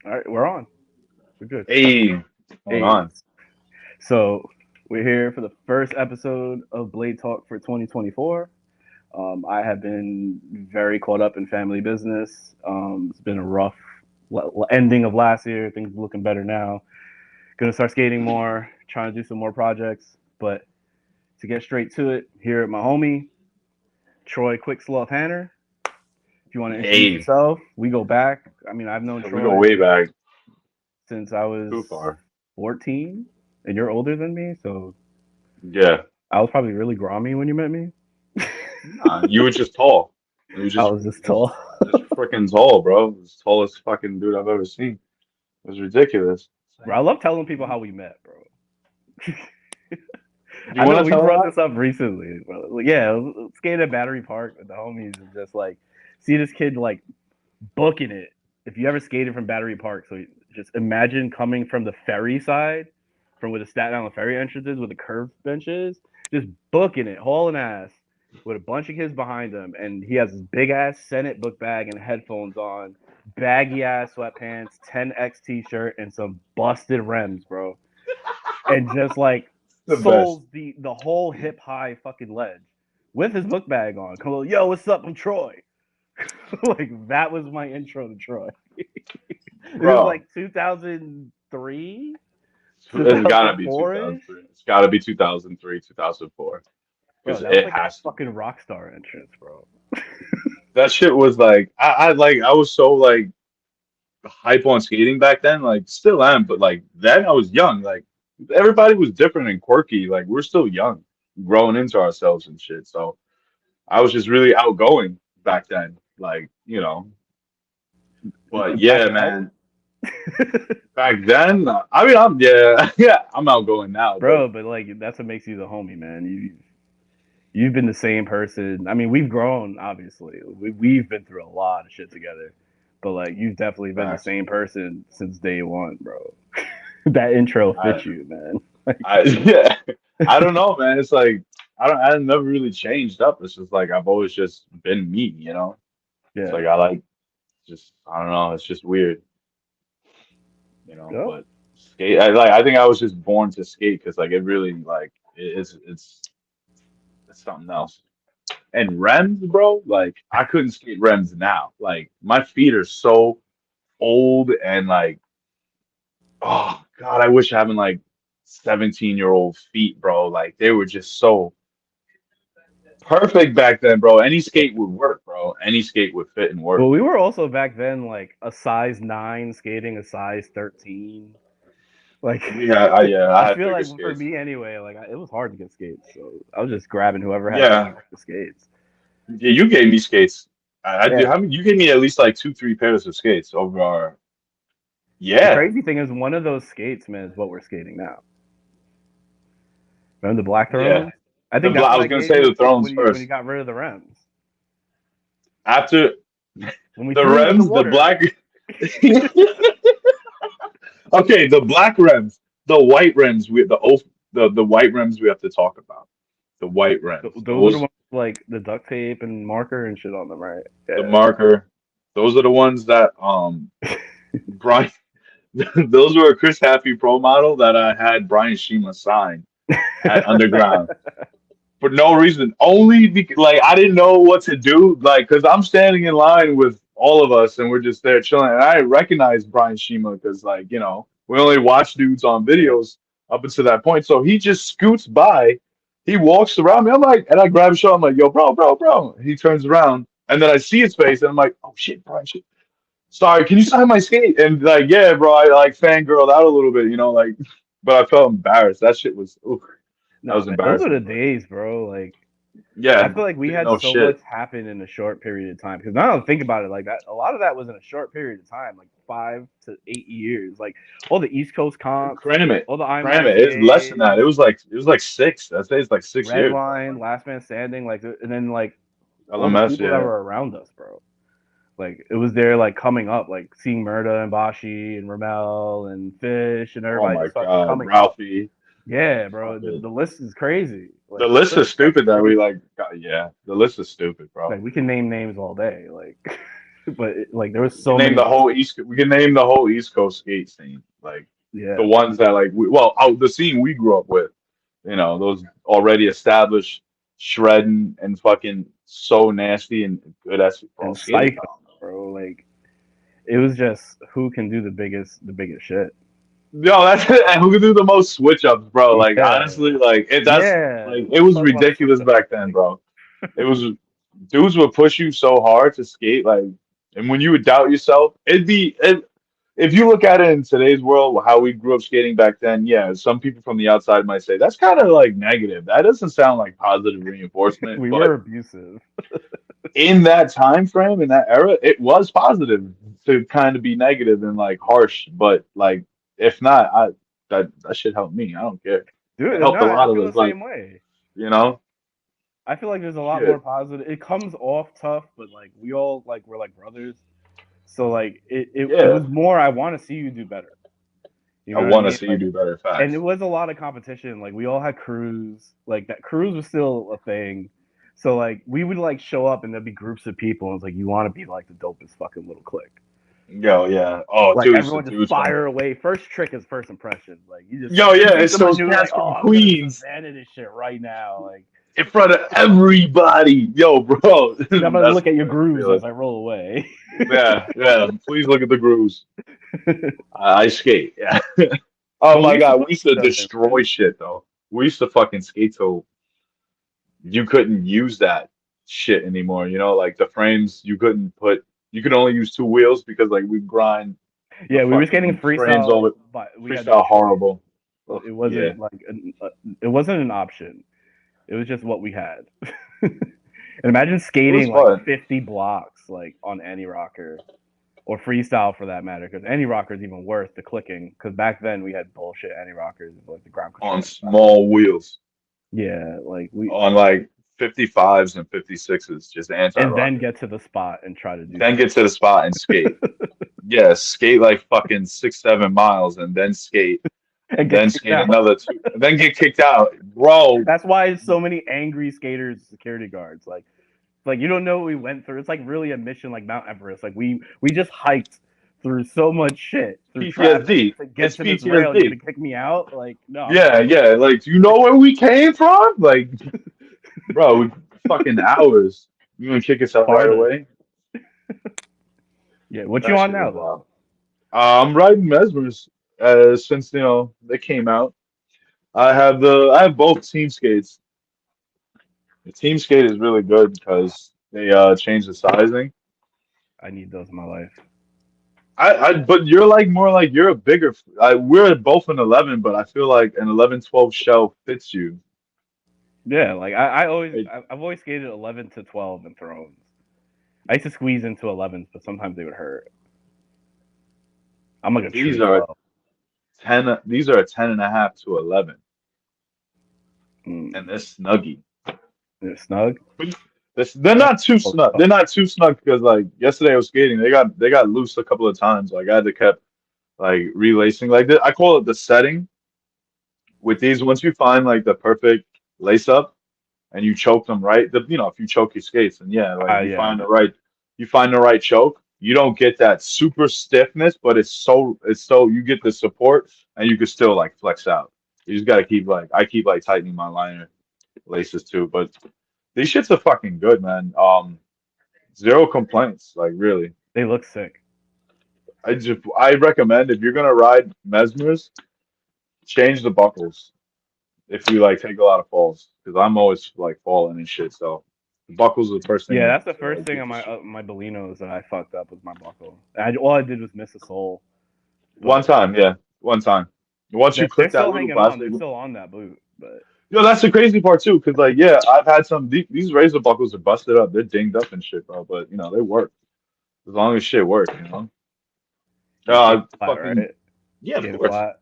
All right, we're on. We're good. Hey, hold Hey, on. so we're here for the first episode of Blade Talk for 2024. I have been very caught up in family business. It's been a rough ending of last year. Things are looking better now. Gonna start skating more, trying to do some more projects. But to get straight to it, here at my homie, Troy Quick Sloth Hanner. If you want to introduce Hey, yourself, we go back. I mean, I've known we go Troy way back. since I was Too far. 14, and you're older than me, so Yeah. I was probably really grommy when you met me. Nah, you were just tall. You were I just was just just tall. just freaking tall, bro. The tallest fucking dude I've ever seen. It was ridiculous. Bro, I love telling people how we met, bro. Do you I know want to we tell brought that? this up recently. Bro. Like, yeah, skating at Battery Park with the homies and just like see this kid like booking it. If you ever skated from Battery Park, so just imagine coming from the ferry side, from where the Staten Island ferry entrance is, where the curved bench is, just booking it, hauling ass with a bunch of kids behind him, and he has this big ass Senate book bag and headphones on, baggy ass sweatpants, 10X t-shirt, and some busted rims, bro, and just like The best. souls the whole hip high fucking ledge with his book bag on. Come on, yo, what's up? I'm Troy. Like that was my intro to Troy. It was Bro, like 2003, it's gotta be 2004 ish. 2003. It's gotta be 2003, 2004. Bro, Because that was it like a has to be. fucking rock star entrance, bro. That shit was like I was so like hype on skating back then, like still am, but like then I was young. Like everybody was different and quirky. Like we're still young, growing into ourselves and shit. So I was just really outgoing back then. Like, but Back yeah, then, man, back then, I mean, I'm yeah, yeah, I'm outgoing now, but bro. But like that's what makes you the homie, man. You've been the same person. I mean, we've grown, obviously. We've been through a lot of shit together. But like, you've definitely been the facts. same person since day one, bro. That intro I fits you, man. Like, I yeah, I don't know, man. It's like I never really changed up. It's just like I've always just been me. It's yeah. like I like just I don't know. It's just weird. Yep. But skate, I think I was just born to skate because like it really like it's something else. And rems, bro, like I couldn't skate rems now. Like my feet are so old and like oh God, I wish having like 17-year-old feet, bro. Like they were just so perfect back then, bro. Any skate would work, bro. Any skate would fit and Well, work. we were also back then like a size 9 skating a size 13. Like, Yeah, I I had feel bigger like for skates. me anyway, like it was hard to get skates. So I was just grabbing whoever had Yeah, the skates. yeah, you gave me skates. I do. Yeah. How many? You gave me at least like two, three pairs of skates over our. The Yeah, crazy thing is, one of those skates, man, is what we're skating now. Remember the black yeah. thrones? I think that's I what was I gonna gave say you the Thrones when you first. got rid of the Rems. After When we the threw them in the Rems, the water. black. Okay, the black Rems, the white Rems. The white Rems we have to talk about. The white Rems. Those are the Those ones with, like the duct tape and marker and shit on them, right? the Yeah. marker. Those are the ones that Brian. Those were a Chris Happy Pro model that I had Brian Shima sign at Underground for no reason. Only because like I didn't know what to do. Like because I'm standing in line with all of us and we're just there chilling. And I recognized Brian Shima because like we only watch dudes on Yeah. videos up until that point. So he just scoots by. He walks around me. I'm like, and I grab his shoulder. I'm like, yo, bro, bro, bro. He turns around and then I see his face and I'm like, oh shit, Brian Shima. Sorry, can you sign my skate? And like, yeah, bro, I like fangirled out a little bit, like, but I felt embarrassed. That shit was, ooh, that No, was man, those are the embarrassing. But days, bro. Like, I yeah, feel like we didn't had know so much shit. happen in a short period of time. Because now I don't think about it like that. A lot of that was in a short period of time, like 5 to 8 years. Like all the East Coast comps, all the Cram it. It's less than IYCAs, that. It was like six. I'd say it's like 6 years, bro. Redline, Like Last Man Standing, like, and then like all the LMS, people that yeah. were around us, bro. Like it was there, like coming up, like seeing Murda and Bashi and Ramel and Fish and Oh everybody my just fucking God, coming up. Ralphie. Yeah, bro. Fuck it. The list is crazy. The Like the list is list is fucking stupid that we crazy. like. God, yeah, the list is stupid, bro. Like we can name names all day. Like but like there was We can so name many. the whole East. We can name the whole East Coast skate scene, like the Yeah, ones that like well, out the scene we grew up with. Those already established, shredding and fucking so nasty and good as bro and skating. Psycho, bro. Like it was just who can do the biggest shit. Yo, that's and who can do the most switch ups, bro? Like Yeah, honestly, like that's yeah. like it Let's was talk about the switch ridiculous up. back then, Like, bro. It was dudes would push you so hard to skate, like, and when you would doubt yourself, if you look at it in today's world, how we grew up skating back then, yeah, some people from the outside might say that's kind of like negative. That doesn't sound like positive reinforcement, we were but abusive. in that time frame, in that era, it was positive to kind of be negative and like harsh. But like, if not, that shit helped me. I don't care. It Dude, no, helped a I lot of feel us. the Like, same way. you know, I feel like there's a lot more shit. positive. It comes off tough, but like we all like we're like brothers. So like it Yeah, was more I want to see you do better. You I know what I want to mean? see you Like do better. and it Facts. was a lot of competition. Like we all had crews. Like that crews was still a thing. So like we would like show up and there'd be groups of people and it's like you want to be like the dopest fucking little clique. Yo, yeah. Oh, Like dude, so everyone just dudes from fire away. First trick is first impression. Like yo, you yeah, see it's someone those new, like, cats oh, from I'm gonna Queens Savannah this shit right now. Like in front of everybody. Yo, bro, I'm gonna that's look the at your best grooves as feeling. I roll away. Yeah, yeah. Please look at the grooves. I skate. Yeah. Oh But we my used to God, we push used each to other, man. destroy shit though. We used to fucking skate till you couldn't use that shit anymore. Like the frames, you could only use two wheels because like we grind the Yeah, we were getting fucking frames freestyle, over. but we had no Freestyle choice. horrible. Ugh, It yeah, wasn't like it wasn't an option. It was just what we had. And imagine it was skating like fun. 50 blocks like on any rocker or freestyle for that matter. Because any rocker is even worse. The clicking because back then we had bullshit any rockers like the ground On control. small wheels, Yeah, like we on like 55s and 56s, just and then anti-rocker. get to the spot and try to do Then get to the spot and skate. Yeah, skate like fucking 6, 7 miles and then skate, and and get then kicked skate out. another two, and then get kicked out. Bro, That's why so many angry skaters, security guards, like you don't know what we went through. It's like really a mission like Mount Everest. Like we just hiked through so much shit through traffic PTSD. to get It's to this rail. And you're PTSD. gonna kick me out? Like no, I'm Yeah, good. yeah. Like, do you know where we came from? Like, bro, fucking hours. You gonna kick us out right Sparta. away? Yeah, what you That on shit was now wild. though? I'm riding Mesmers since they came out. I have both team skates. The team skate is really good because they changed the sizing. I need those in my life. But you're like more like you're a bigger. We're both an 11, but I feel like an 11-12 shell fits you. Yeah, like It, I've always skated 11 to 12 in thrones. I used to squeeze into 11s, but sometimes they would hurt. I'm like a these true are 12. 10. These are a 10.5 to 11, and Mm. they're snuggy. They're snug. They're That's not too snug. They're not too snug because like yesterday I was skating, they got loose a couple of times. Like I had to kept like relacing. Like I call it the setting with these. Once you find like the perfect lace up and you choke them right, if you choke your skates and yeah, like Yeah, you find the right choke. You don't get that super stiffness, but it's so you get the support and you can still like flex out. You just gotta keep like I keep like tightening my liner laces too, but these shits are fucking good, man. Zero complaints, like really. they look sick. I recommend if you're gonna ride Mesmers, change the buckles if you like take a lot of falls, because I'm always like falling and shit. So the buckles are the first Yeah, thing that's the to first like thing get on my this shit. my Bolinos that I fucked up with my buckle. All I did was miss a sole, One but time, yeah, one time. Once you they're click that still little hanging on. plastic, They're still on that boot, but that's the crazy part too, because like yeah, I've had these razor buckles are busted up, they're dinged up and shit, bro. But they work as long as shit works. you skate flat, Fucking right? yeah, of Skating course. flat.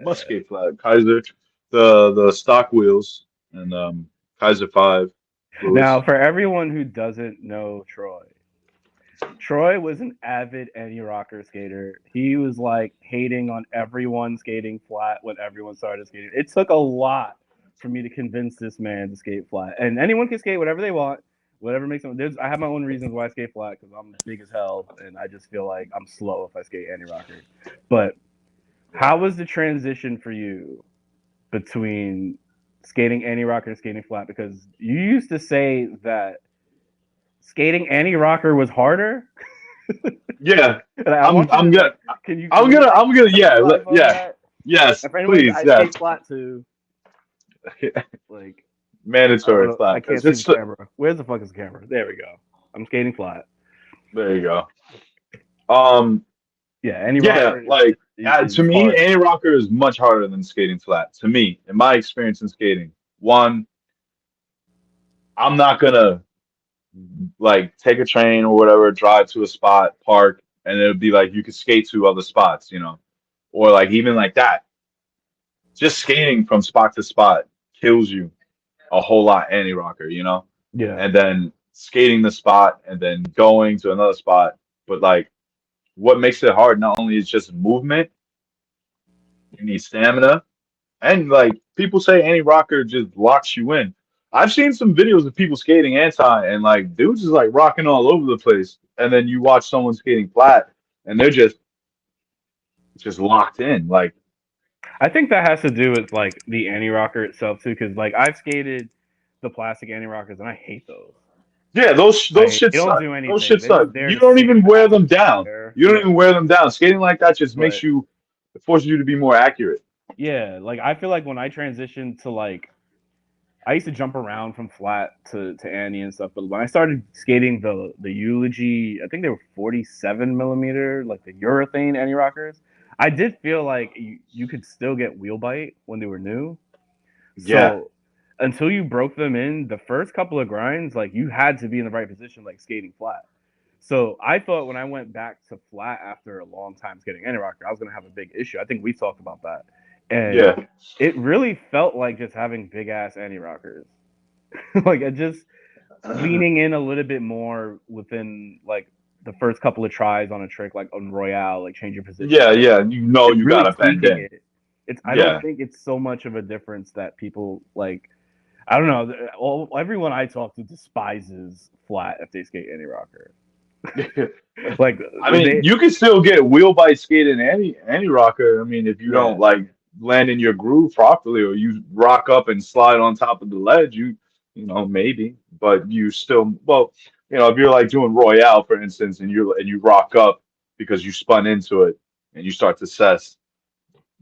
Must Yeah. skate flat. Kaiser, the stock wheels and Kaiser 5 Now, fluids. for everyone who doesn't know Troy was an avid any rocker skater. He was like hating on everyone skating flat when everyone started skating. It took a lot for me to convince this man to skate flat. And anyone can skate whatever they want, Whatever makes them. There's, I have my own reasons why I skate flat because I'm big as hell, and I just feel like I'm slow if I skate anti rocker. But how was the transition for you between skating anti rocker and skating flat? Because you used to say that skating anti rocker was harder. Yeah, And I want you I'm to gonna like, can you like I'm gonna touch life on yeah, that? yes, And for anyone, please, I yes. skate flat too. Like I don't Mandatory know, I flat can't because see the it's camera. Where's the fuck is the camera? There we go. I'm skating flat. there you go. Um, Yeah, anti yeah, rocker like to is me, hard. anti rocker is much harder than skating flat. To me, in my experience in skating, one, I'm not gonna like take a train or whatever, drive to a spot, park, and it'll be like you could skate to other spots, or like even like that. Just skating from spot to spot kills you a whole lot anti rocker. Yeah, And then skating the spot and then going to another spot. But like what makes it hard not only is just movement, you need stamina, and like people say anti rocker just locks you in. I've seen some videos of people skating anti and like dudes is like rocking all over the place. And then you watch someone skating flat and they're just locked in. Like I think that has to do with like the anti rocker itself too, because like I've skated the plastic anti rockers and I hate those. yeah, those shits They don't suck. do Those anything. shits They're suck. just there You to don't sit in even your wear them down. atmosphere. You don't Yeah, even wear them down. Skating like that just makes but you it forces you to be more accurate. yeah, like I feel like when I transitioned to like I used to jump around from flat to Annie and stuff, but when I started skating the Eulogy, I think they were 47 millimeter, like the urethane Annie rockers. I did feel like you could still get wheel bite when they were new. Yeah. So until you broke them in, the first couple of grinds, like you had to be in the right position, like skating flat. So I thought when I went back to flat after a long time skating any rocker, I was gonna have a big issue. I think we talked about that, and Yeah. it really felt like just having big ass anti rockers, like it just leaning in a little bit more within like the first couple of tries on a trick, like on Royale, like change your Yeah, position, yeah. and You really gotta bend tweaking in. it. It's I don't Yeah. think it's so much of a difference that people like. I don't know. Everyone I talk to despises flat if they skate any rocker. Like I mean, they, you can still get wheel bite skating any rocker. I mean, if you don't yeah, like land in your groove properly or you rock up and slide on top of the ledge, maybe, but you still well, if you're like doing Royale, for instance, and you rock up because you spun into it and you start to cess,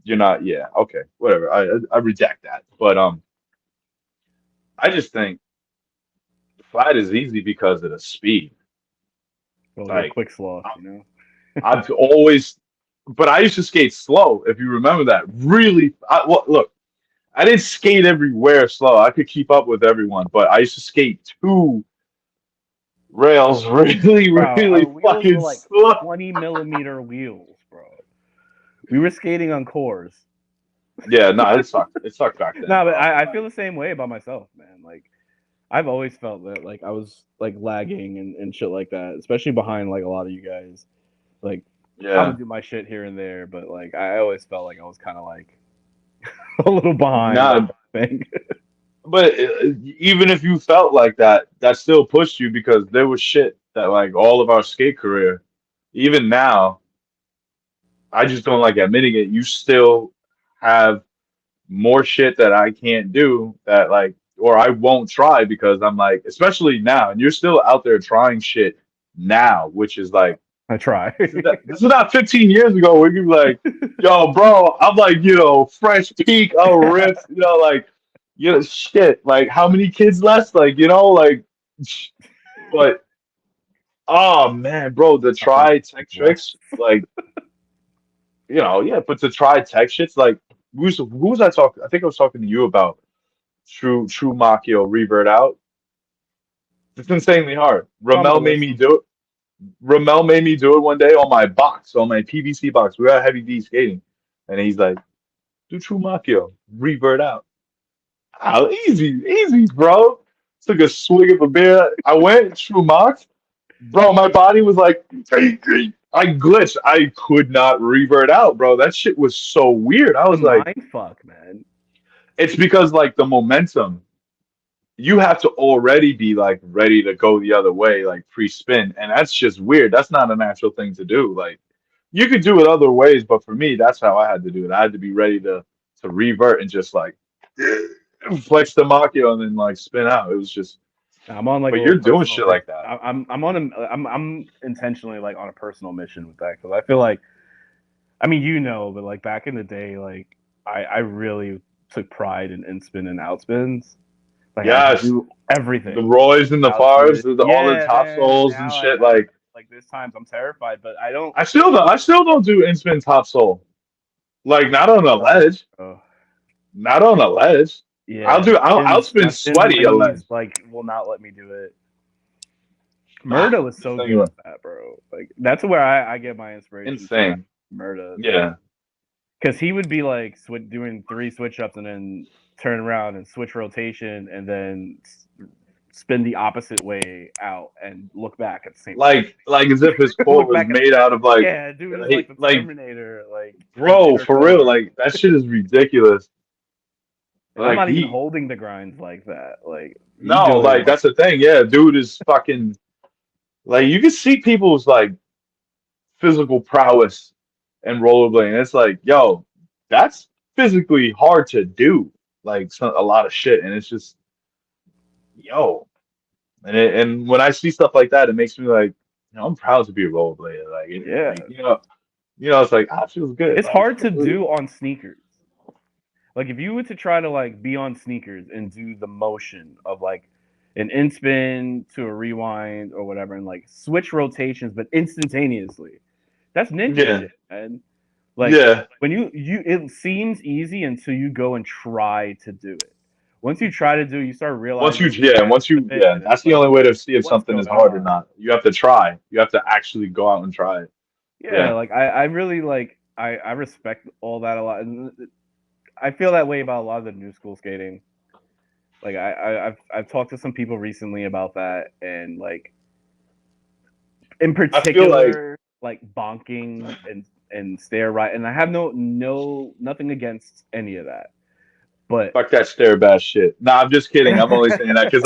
you're not, yeah, okay, whatever. I reject that. But I just think flat is easy because of the speed. well, they're Like quick sloths, you know. I've always, but I used to skate slow. If you remember that, really. Well, look, I didn't skate everywhere slow. I could keep up with everyone, but I used to skate two rails really, Bro, our really wheels were fucking like slow. 20 millimeter wheels, bro. We were skating on cores. Yeah, no, it sucked. It sucked back then, No, but bro. I feel the same way about myself, man. Like I've always felt that like I was like lagging and shit like that, especially behind like a lot of you guys. Like I Yeah, would do my shit here and there, but like I always felt like I was kind of like a little behind nah, on thing. but even if you felt like that, that still pushed you because there was shit that like all of our skate career, even now, I just don't like admitting it. You still have more shit that I can't do that like or I won't try because I'm like, especially now, and you're still out there trying shit now, which is like I try. this is not 15 years ago where you're like, yo, bro, I'm like, fresh peak, I'll rip, like, shit, like how many kids left? Like, like but oh man, bro, the How many try tech left? tricks, like, yeah, but to try tech shits, like who was I talking? I think I was talking to you about True Machio revert out. It's insanely hard. It's on my list. Ramel made me do it one day on my box, on my PVC box. We were at Heavy D skating, and he's like, "Do True Machio revert out." Oh, easy, easy, bro. Took a swig of a beer. I went True Mach, bro. My body was like, I glitched. I could not revert out, bro. That shit was so weird. I The was like, mind fuck, man. it's because like the momentum. you have to already be like ready to go the other way, like pre-spin, and that's just weird. That's not a natural thing to do. Like you could do it other ways, but for me, that's how I had to do it. I had to be ready to revert and just like flex the Machio and then like spin out. It was just, I'm on like a but little you're doing personal shit like that. I'm on I'm intentionally like on a personal mission with that because I feel like, I mean, but like back in the day, like I really took pride in spin and out spins. Like I could Yes, do the everything. Roys and the Out Favres, switch. all the Yeah, top man. souls and Now shit. I like there's times I'm terrified, but I don't. I still don't do in spin top soul. Like not on a ledge. Oh, Not on a ledge. yeah, I'll spin my shins and my sweaty a knees ledge. like will not let me do it. Ah, Murda was just so thinking good about at that, bro. Like that's where I get my inspiration from. insane. Murda, Yeah. because he would be like doing three switch ups and then turn around and switch rotation and then spin the opposite way out and look back at the same time. Like as if his core Look was back at made out of like yeah, dude is like the like Terminator, like his bro, inner for real, core. like that shit is ridiculous. And I'm Like not even he holding the grinds like that. Like he no, like doing that's the thing. Yeah, dude is fucking like you can see people's like physical prowess and rollerblading. It's like, yo, that's physically hard to do. Like a lot of shit, and it's just yo. And when I see stuff like that, it makes me like, I'm proud to be a rollerblader. yeah. Like it's like it feels good. It's Like hard to do on sneakers. Like if you were to try to like be on sneakers and do the motion of like an in spin to a rewind or whatever and like switch rotations but instantaneously. That's ninja yeah, shit, man. Like yeah. when you it seems easy until you go and try to do it. Once you try to do it, you start realizing and That's it's the like, only way to see if what's something is going hard or on? not. You have to try. You have to actually go out and try it. Yeah, Yeah, like I really like I respect all that a lot. And I feel that way about a lot of the new school skating. Like I've talked to some people recently about that, and like in I feel like particular, like bonking and stair right. And I have nothing against any of that, but fuck that stare bash shit. Nah, I'm just kidding. I'm only saying that because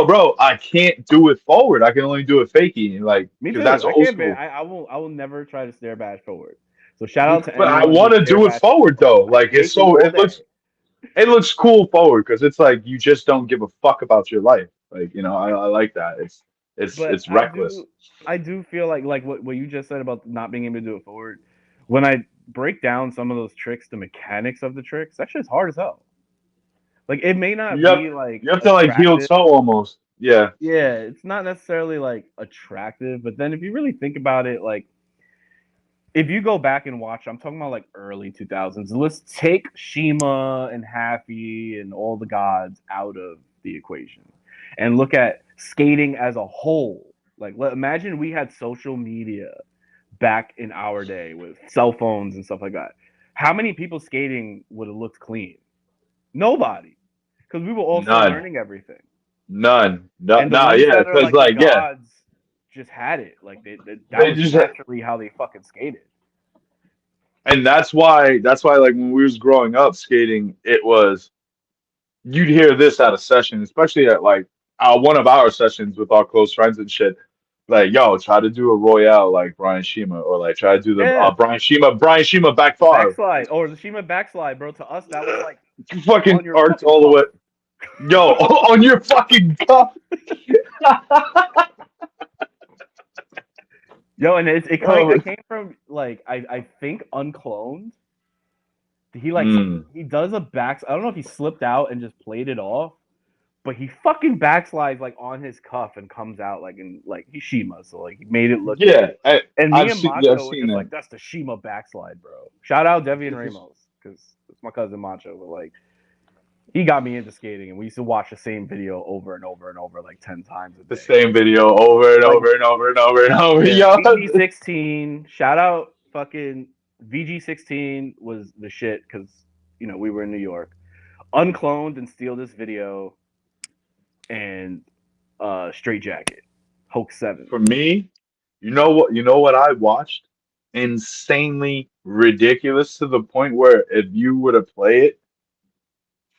bro, I can't do it forward. I can only do it fakie, like me because too. that's I old can't be. school. I will never try to stair bash forward. So shout out to But I anyone who want to stair do it bashes forward forward. though. I'm Like it's faking so all day. it looks cool forward because it's like you just don't give a fuck about your life. Like I like that. But It's reckless. I do feel like what you just said about not being able to do it forward. When I break down some of those tricks, the mechanics of the tricks, that shit's hard as hell. Like it may not You have be like you have to like heel attractive. toe almost. Yeah. Yeah, it's not necessarily like attractive, but then if you really think about it, like if you go back and watch, I'm talking about like early 2000s. Let's take Shima and Happy and all the gods out of the equation and look at skating as a whole. Like, imagine we had social media back in our day with cell phones and stuff like that. How many people skating would have looked clean? Nobody, because we were all still None. learning everything. None. No, And the nah, ones yeah, that are because like the like yeah, gods just had it. Like that they was just naturally how they fucking skated. and that's why like when we was growing up skating, it was you'd hear this at a session, especially at like one of our sessions with our close friends and shit. Like, yo, try to do a Royale like Brian Shima, or like try to do the Yeah, Brian Shima back five. backslide or the Shima backslide, bro. To us, that was like on Fucking your arcs fucking all the cuff. way. Yo, on your fucking cup. Yo, and Oh, it came from like I think uncloned. He like mm, he does a back. I don't know if he slipped out and just played it off, but he fucking backslides like on his cuff and comes out like in like he's Shima, so like he made it look good. yeah, And me I've and seen yeah, I've Macho were seen just that. like, that's the Shima backslide, bro. Shout out Devian Ramos because it's my cousin Macho, but like he got me into skating, and we used to watch the same video over and over and over like 10 times a The day. same video over and Like over and over and over and over. yeah, Yo, VG16. Shout out fucking VG16 was the shit because we were in New York. Uncloned and steal this video and Straight Jacket, Hulk 7. for me, you know what I watched? Insanely ridiculous to the point where if you were to play it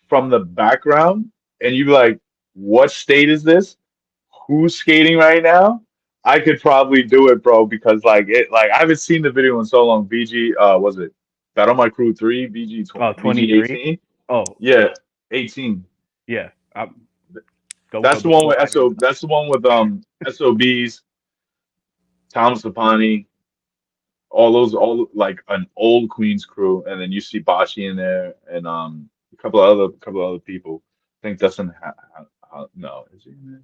from the background and you'd be like, what state is this? Who's skating right now? I could probably do it, bro, because like I haven't seen the video in so long. BG, was it Battle My Crew 3, Oh, BG 23. 18? Oh, Yeah, 18. yeah. That's the Go one go with back SO. inside. That's the one with SOBs, Thomas Sapani, all like an old Queens crew, and then you see Bashi in there, and a couple other people. I think Dustin. No, is he in there?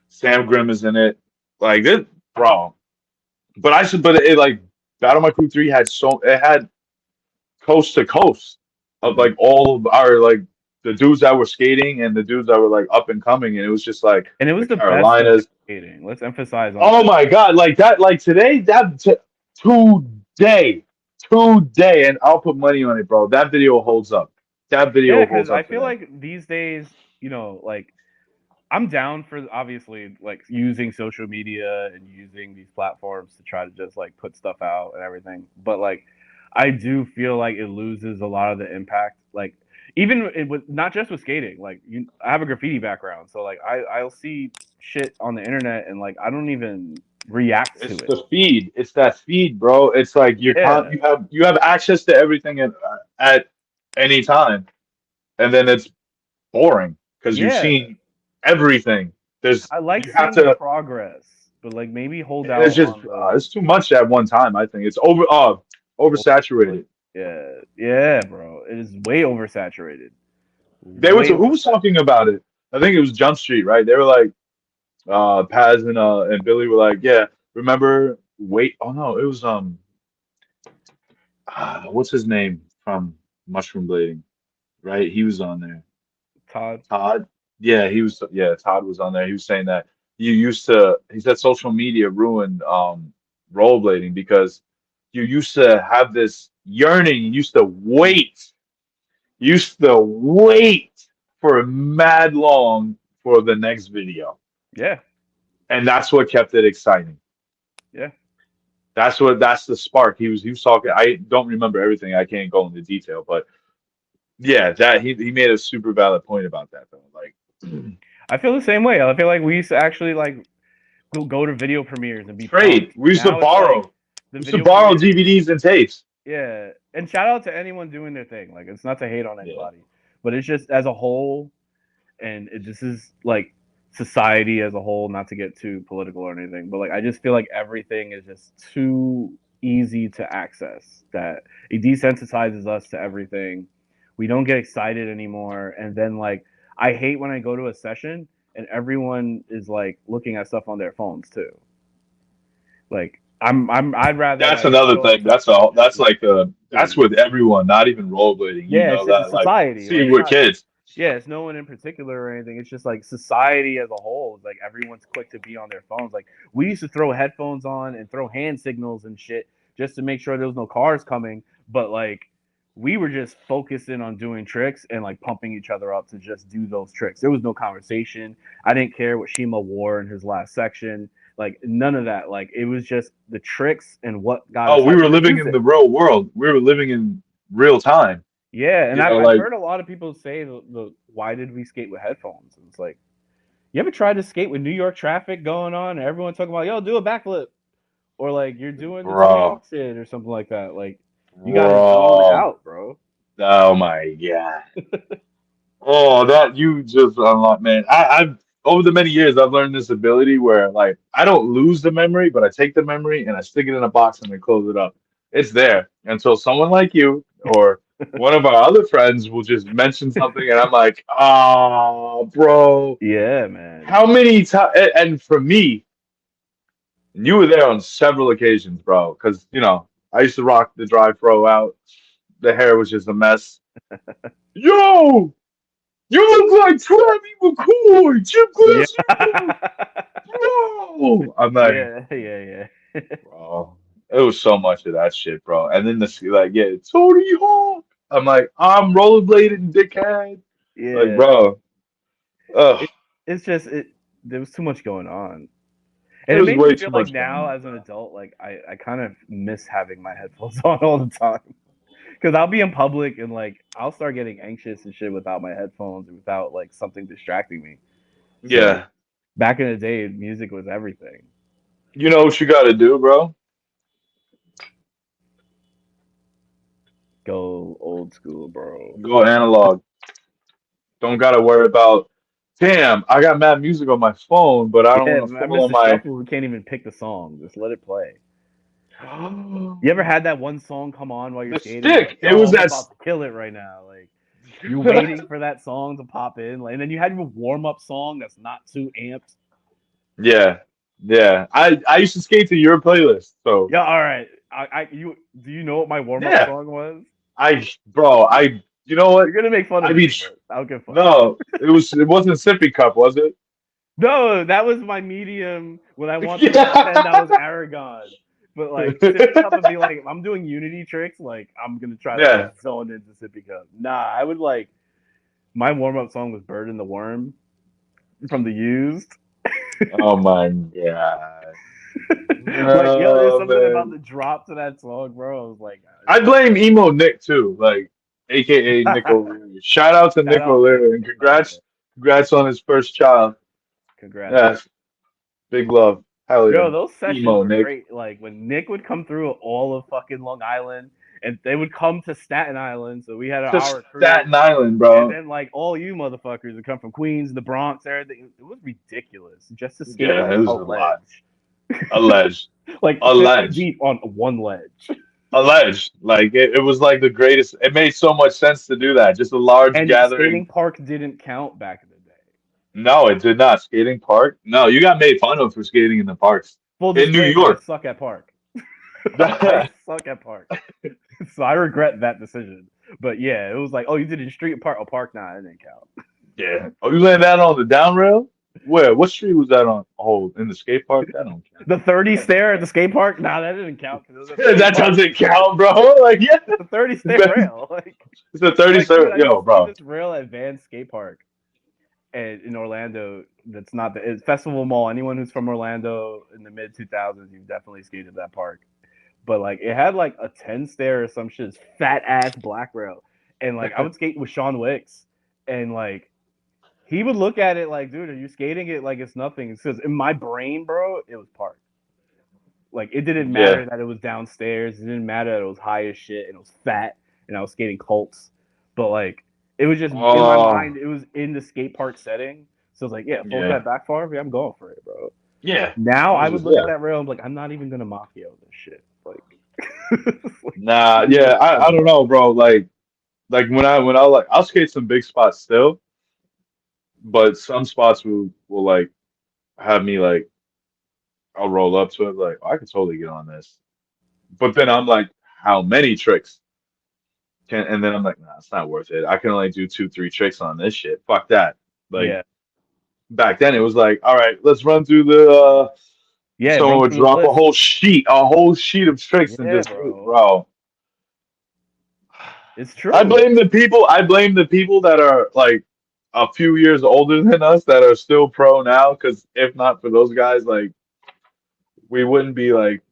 Sam Grimm is in it. Like this, bro. But I should. But it like Battle My Crew 3 had it had coast to coast of Mhm. like all of our like the dudes that were skating and the dudes that were like up and coming, and it was just like And it the was the best of Carolinas. skating. Let's emphasize on Oh that. my God, like that, like today, today, today, and I'll put money on it, bro. That video holds up. That Yeah, video because holds I up feel today. like these days, like I'm down for obviously like using social media and using these platforms to try to just like put stuff out and everything. But like I do feel like it loses a lot of the impact. Like even with not just with skating, like I have a graffiti background, so like I'll see shit on the internet and like I don't even react to It's it. the feed. It's that feed, bro. It's like Yeah, you have access to everything at any time, and then it's boring because you've yeah. seen everything. I like You have seeing the to. progress, but like maybe hold It's out just on the it's too much at one time. I think it's oversaturated. yeah, yeah, bro. It is way oversaturated. They were Way who was talking oversaturated. about it? I think it was Jump Street, right? They were like, Paz and Billy were like, yeah, remember? Wait, oh no, it was what's his name from Mushroom Blading, right? He was on there. Todd. Todd, yeah, he was. Yeah, Todd was on there. He was saying that you used to. He said social media ruined rollerblading because you used to have this yearning. You used to wait. You used to wait for mad long for the next video. Yeah, And that's what kept it exciting. yeah. That's the spark. He was talking. I don't remember everything. I can't go into detail, but yeah, that he made a super valid point about that though. Like I feel the same way. I feel like we used to actually like go to video premieres and be trade. pumped. We used to Now it's borrow. like the We used to video borrow premieres. DVDs and tapes. Yeah, and shout out to anyone doing their thing. Like it's not to hate on Yeah. anybody, but it's just as a whole, and it just is like society as a whole. Not to get too political or anything, but like I just feel like everything is just too easy to access. That it desensitizes us to everything. We don't get excited anymore, and then like I hate when I go to a session and everyone is like looking at stuff on their phones too. Like I'd rather That's like another show up thing. to That's all. and That's just like that's see. with everyone, not even rollerblading. You Yeah, know it's that, like, society. see Like it's with not. kids. Yeah, it's no one in particular or anything. It's just like society as a whole. Like everyone's quick to be on their phones. Like we used to throw headphones on and throw hand signals and shit just to make sure there was no cars coming. But like we were just focusing on doing tricks and like pumping each other up to just do those tricks. There was no conversation. I didn't care what Shima wore in his last section. Like none of that. Like it was just the tricks and what got Oh, us we hyped were for living in music. the real world. We were living in real time. Yeah, and You know, I've like, heard a lot of people say the why did we skate with headphones? And it's like, you ever tried to skate with New York traffic going on and everyone talking about, yo, do a backflip? Or like you're doing the Tony bro, Hawk shit or something like that. Like you gotta zone bro. out, bro. Oh my God. Oh, that you just unlocked, man. I've over the many years I've learned this ability where like I don't lose the memory, but I take the memory and I stick it in a box and I close it up. It's there until someone like you or one of our other friends will just mention something and I'm like, oh, bro, Yeah, man. how many times? And for me, and you were there on several occasions, bro, because I used to rock the dry fro out. The hair was just a mess. Yo, you look like Travis McCoy, Chip Yeah. Glass. Bro, I'm like, Yeah, yeah, yeah. bro, it was so much of that shit, bro. And then like, yeah, Tony Hawk. I'm like, I'm rollerblading, dickhead. Like, Yeah. bro, ugh, It, it's just there was too much going on. And it there's made me way feel too like much going now on, as an bro. adult, like I kind of miss having my headphones on all the time. Because I'll be in public and like I'll start getting anxious and shit without my headphones and without like something distracting me. So Yeah. back in the day, music was everything. You know what you got to do, bro? Go old school, bro. Go analog. Don't got to worry about, damn, I got mad music on my phone, but I don't Yeah, want to I follow miss the my. shuffle. We can't even pick the song. Just let it play. You ever had that one song come on while you're The skating? You're like, stick. It yo, was I'm that. about to kill it right now. Like you're waiting for that song to pop in, like, and then you had your warm up song that's not too amped. Yeah. Yeah. I used to skate to your playlist. So, Yeah, all right. You do you know what my warm up yeah. song was? Bro, you know what? You're gonna make fun I of be, me, but I don't give a fuck. no, it wasn't Sippy Cup, was it? No, that was my medium when I wanted to pretend I was Yeah. Aragon. But like sippy cup would be like, if I'm doing Unity tricks, like I'm gonna try to like Yeah. zone into sippy cup. Nah, I would like my warm up song was Bird and the Worm from the Used. Oh my God. Like, yo, there's No, something about man. the drop to that song, bro. I was like, I blame emo Nick too, like AKA Nick shout O'Leary. Shout out to Nick out Nick. O'Leary and Shout out Nick. congrats on his first child. Congrats, Nick. Yes, big love. Hell yeah. Yo, those sessions Emo were Nick. great. Like when Nick would come through all of fucking Long Island, and they would come to Staten Island, so we had Just our crew. Staten Island, And bro. then like all you motherfuckers would come from Queens, the Bronx, everything. It was ridiculous just to skate Yeah, like it a was a lot. ledge, Alleged. like 50 Alleged. deep on one ledge, Alleged. Like it was like the greatest. It made so much sense to do that. Just a large and gathering. skating park didn't count back in the day. No, it did not. Skating park? No, you got made fun of for skating in the parks Full in New disclaimer: I York. suck at park. I suck at park, so I regret that decision. But yeah, it was like, oh, you did it in street park. Oh, park, nah, it didn't count. Yeah. Oh, you landed that on the down rail? Where? What street was that on? Oh, in the skate park? That don't The 30 stair at the skate park, nah, that didn't count because it was at the count. skate That park. doesn't count, bro. Like, yeah. It's a 30 stair rail. Like, It's a 30 like, dude, I used Yo, to see bro. this rail at Van Skate Park in Orlando. That's not the it's Festival Mall. Anyone who's from Orlando in the mid 2000s, you've definitely skated that park. But like, it had like a 10 stair or some shit, fat ass black rail, and like I would skate with Sean Wicks, and like he would look at it like, dude, are you skating it like it's nothing? Because in my brain, bro, it was park. Like it didn't Yeah. matter that it was downstairs. It didn't matter that it was high as shit and it was fat and I was skating Colts. But like it was just in my Oh, mind, it was in the skate park setting. So it's like, yeah, full yeah. cat back far, yeah, I'm going for it, bro. Yeah. Now It I was would just, look at yeah. that rail and be like, I'm not even gonna Machio this shit. Like Nah, yeah. I don't know, bro. Like when I like, I'll skate some big spots still, but some spots will like have me like, I'll roll up to it, like, I could totally get on this. But then I'm like, how many tricks? And then I'm like, nah, it's not worth it. I can only do two, three tricks on this shit. Fuck that. Like yeah. back then, it was like, all right, let's run through the. Yeah, Someone run would through the drop list. a whole sheet of tricks, and Yeah, just, bro. bro. It's true. I blame the people that are like a few years older than us that are still pro now. Because if not for those guys, like we wouldn't be like.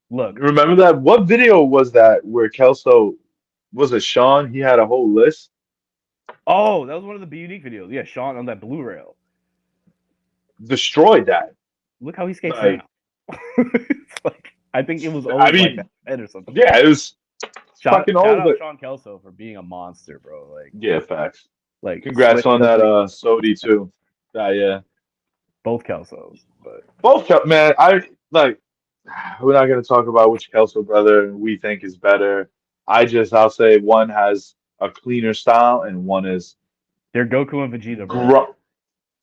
Look. Remember that? What video was that where Kelso was it Sean? He had a whole list. Oh, that was one of the Be Unique videos. Yeah, Sean on that blue rail. Destroyed that. Look how he skates Like, now. It's like I think it was I always like mean, that or some shit. yeah, it was Shout fucking shout all out the. Sean Kelso for being a monster, bro. Yeah, facts. Like Congrats on that, switching Sodi too. Yeah. both Kelsos, but Both, man. I like. We're not gonna talk about which Kelso brother we think is better. I'll say one has a cleaner style and one is they're Goku and Vegeta, bro. gr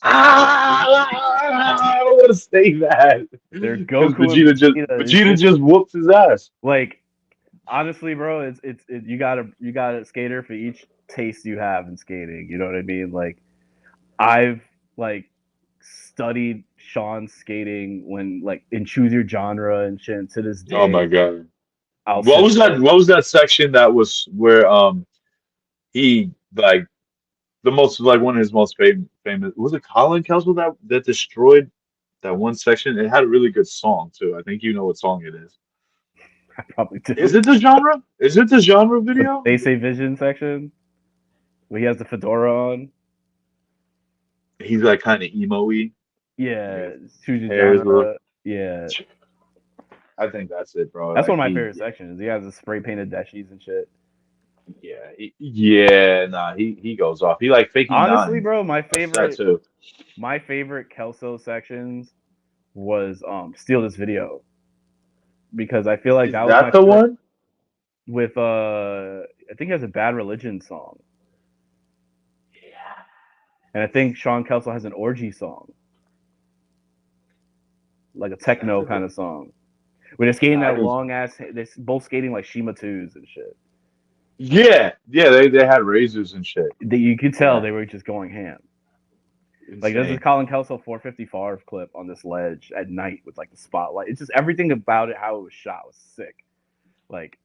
I don't want to say that They're because Goku and Vegeta. It's Vegeta just just whooped his ass. like honestly, bro. You got a skater for each taste you have in skating. You know what I mean? Like I've like studied Sean's skating when like in Choose Your Genre and shit. And to this Oh my day, God. I'll sit there. What was that section that was where he like the most like one of his most famous was it Colin Kelso that destroyed that one section? It had a really good song too. I think you know what song it is. I probably Is do. it the genre? Is it the genre video? They say Vision section where he has the fedora on. He's like kind of emo-y. Like Yeah, his choose your hair is a little. genre. Yeah, I think that's it, bro. that's one Like of my favorite sections. He has the spray painted dashies and shit. yeah, nah, he goes off. He like faking Honestly, nines. bro, That's that too. my favorite Kelso sections was Steal This Video, because I feel like Is that was that my the first one? with I think he has a Bad Religion song, and I think Sean Kelso has an orgy song, like a Is that techno the? kind of song. When they're skating I that don't. long ass, they're both skating like Shima twos and shit. Yeah, yeah. They had razors and shit. You could tell Yeah, they were just going ham. Like there's this insane. Colin Kelso 450 Favre clip on this ledge at night with like the spotlight. It's just everything about it, how it was shot was sick. Like,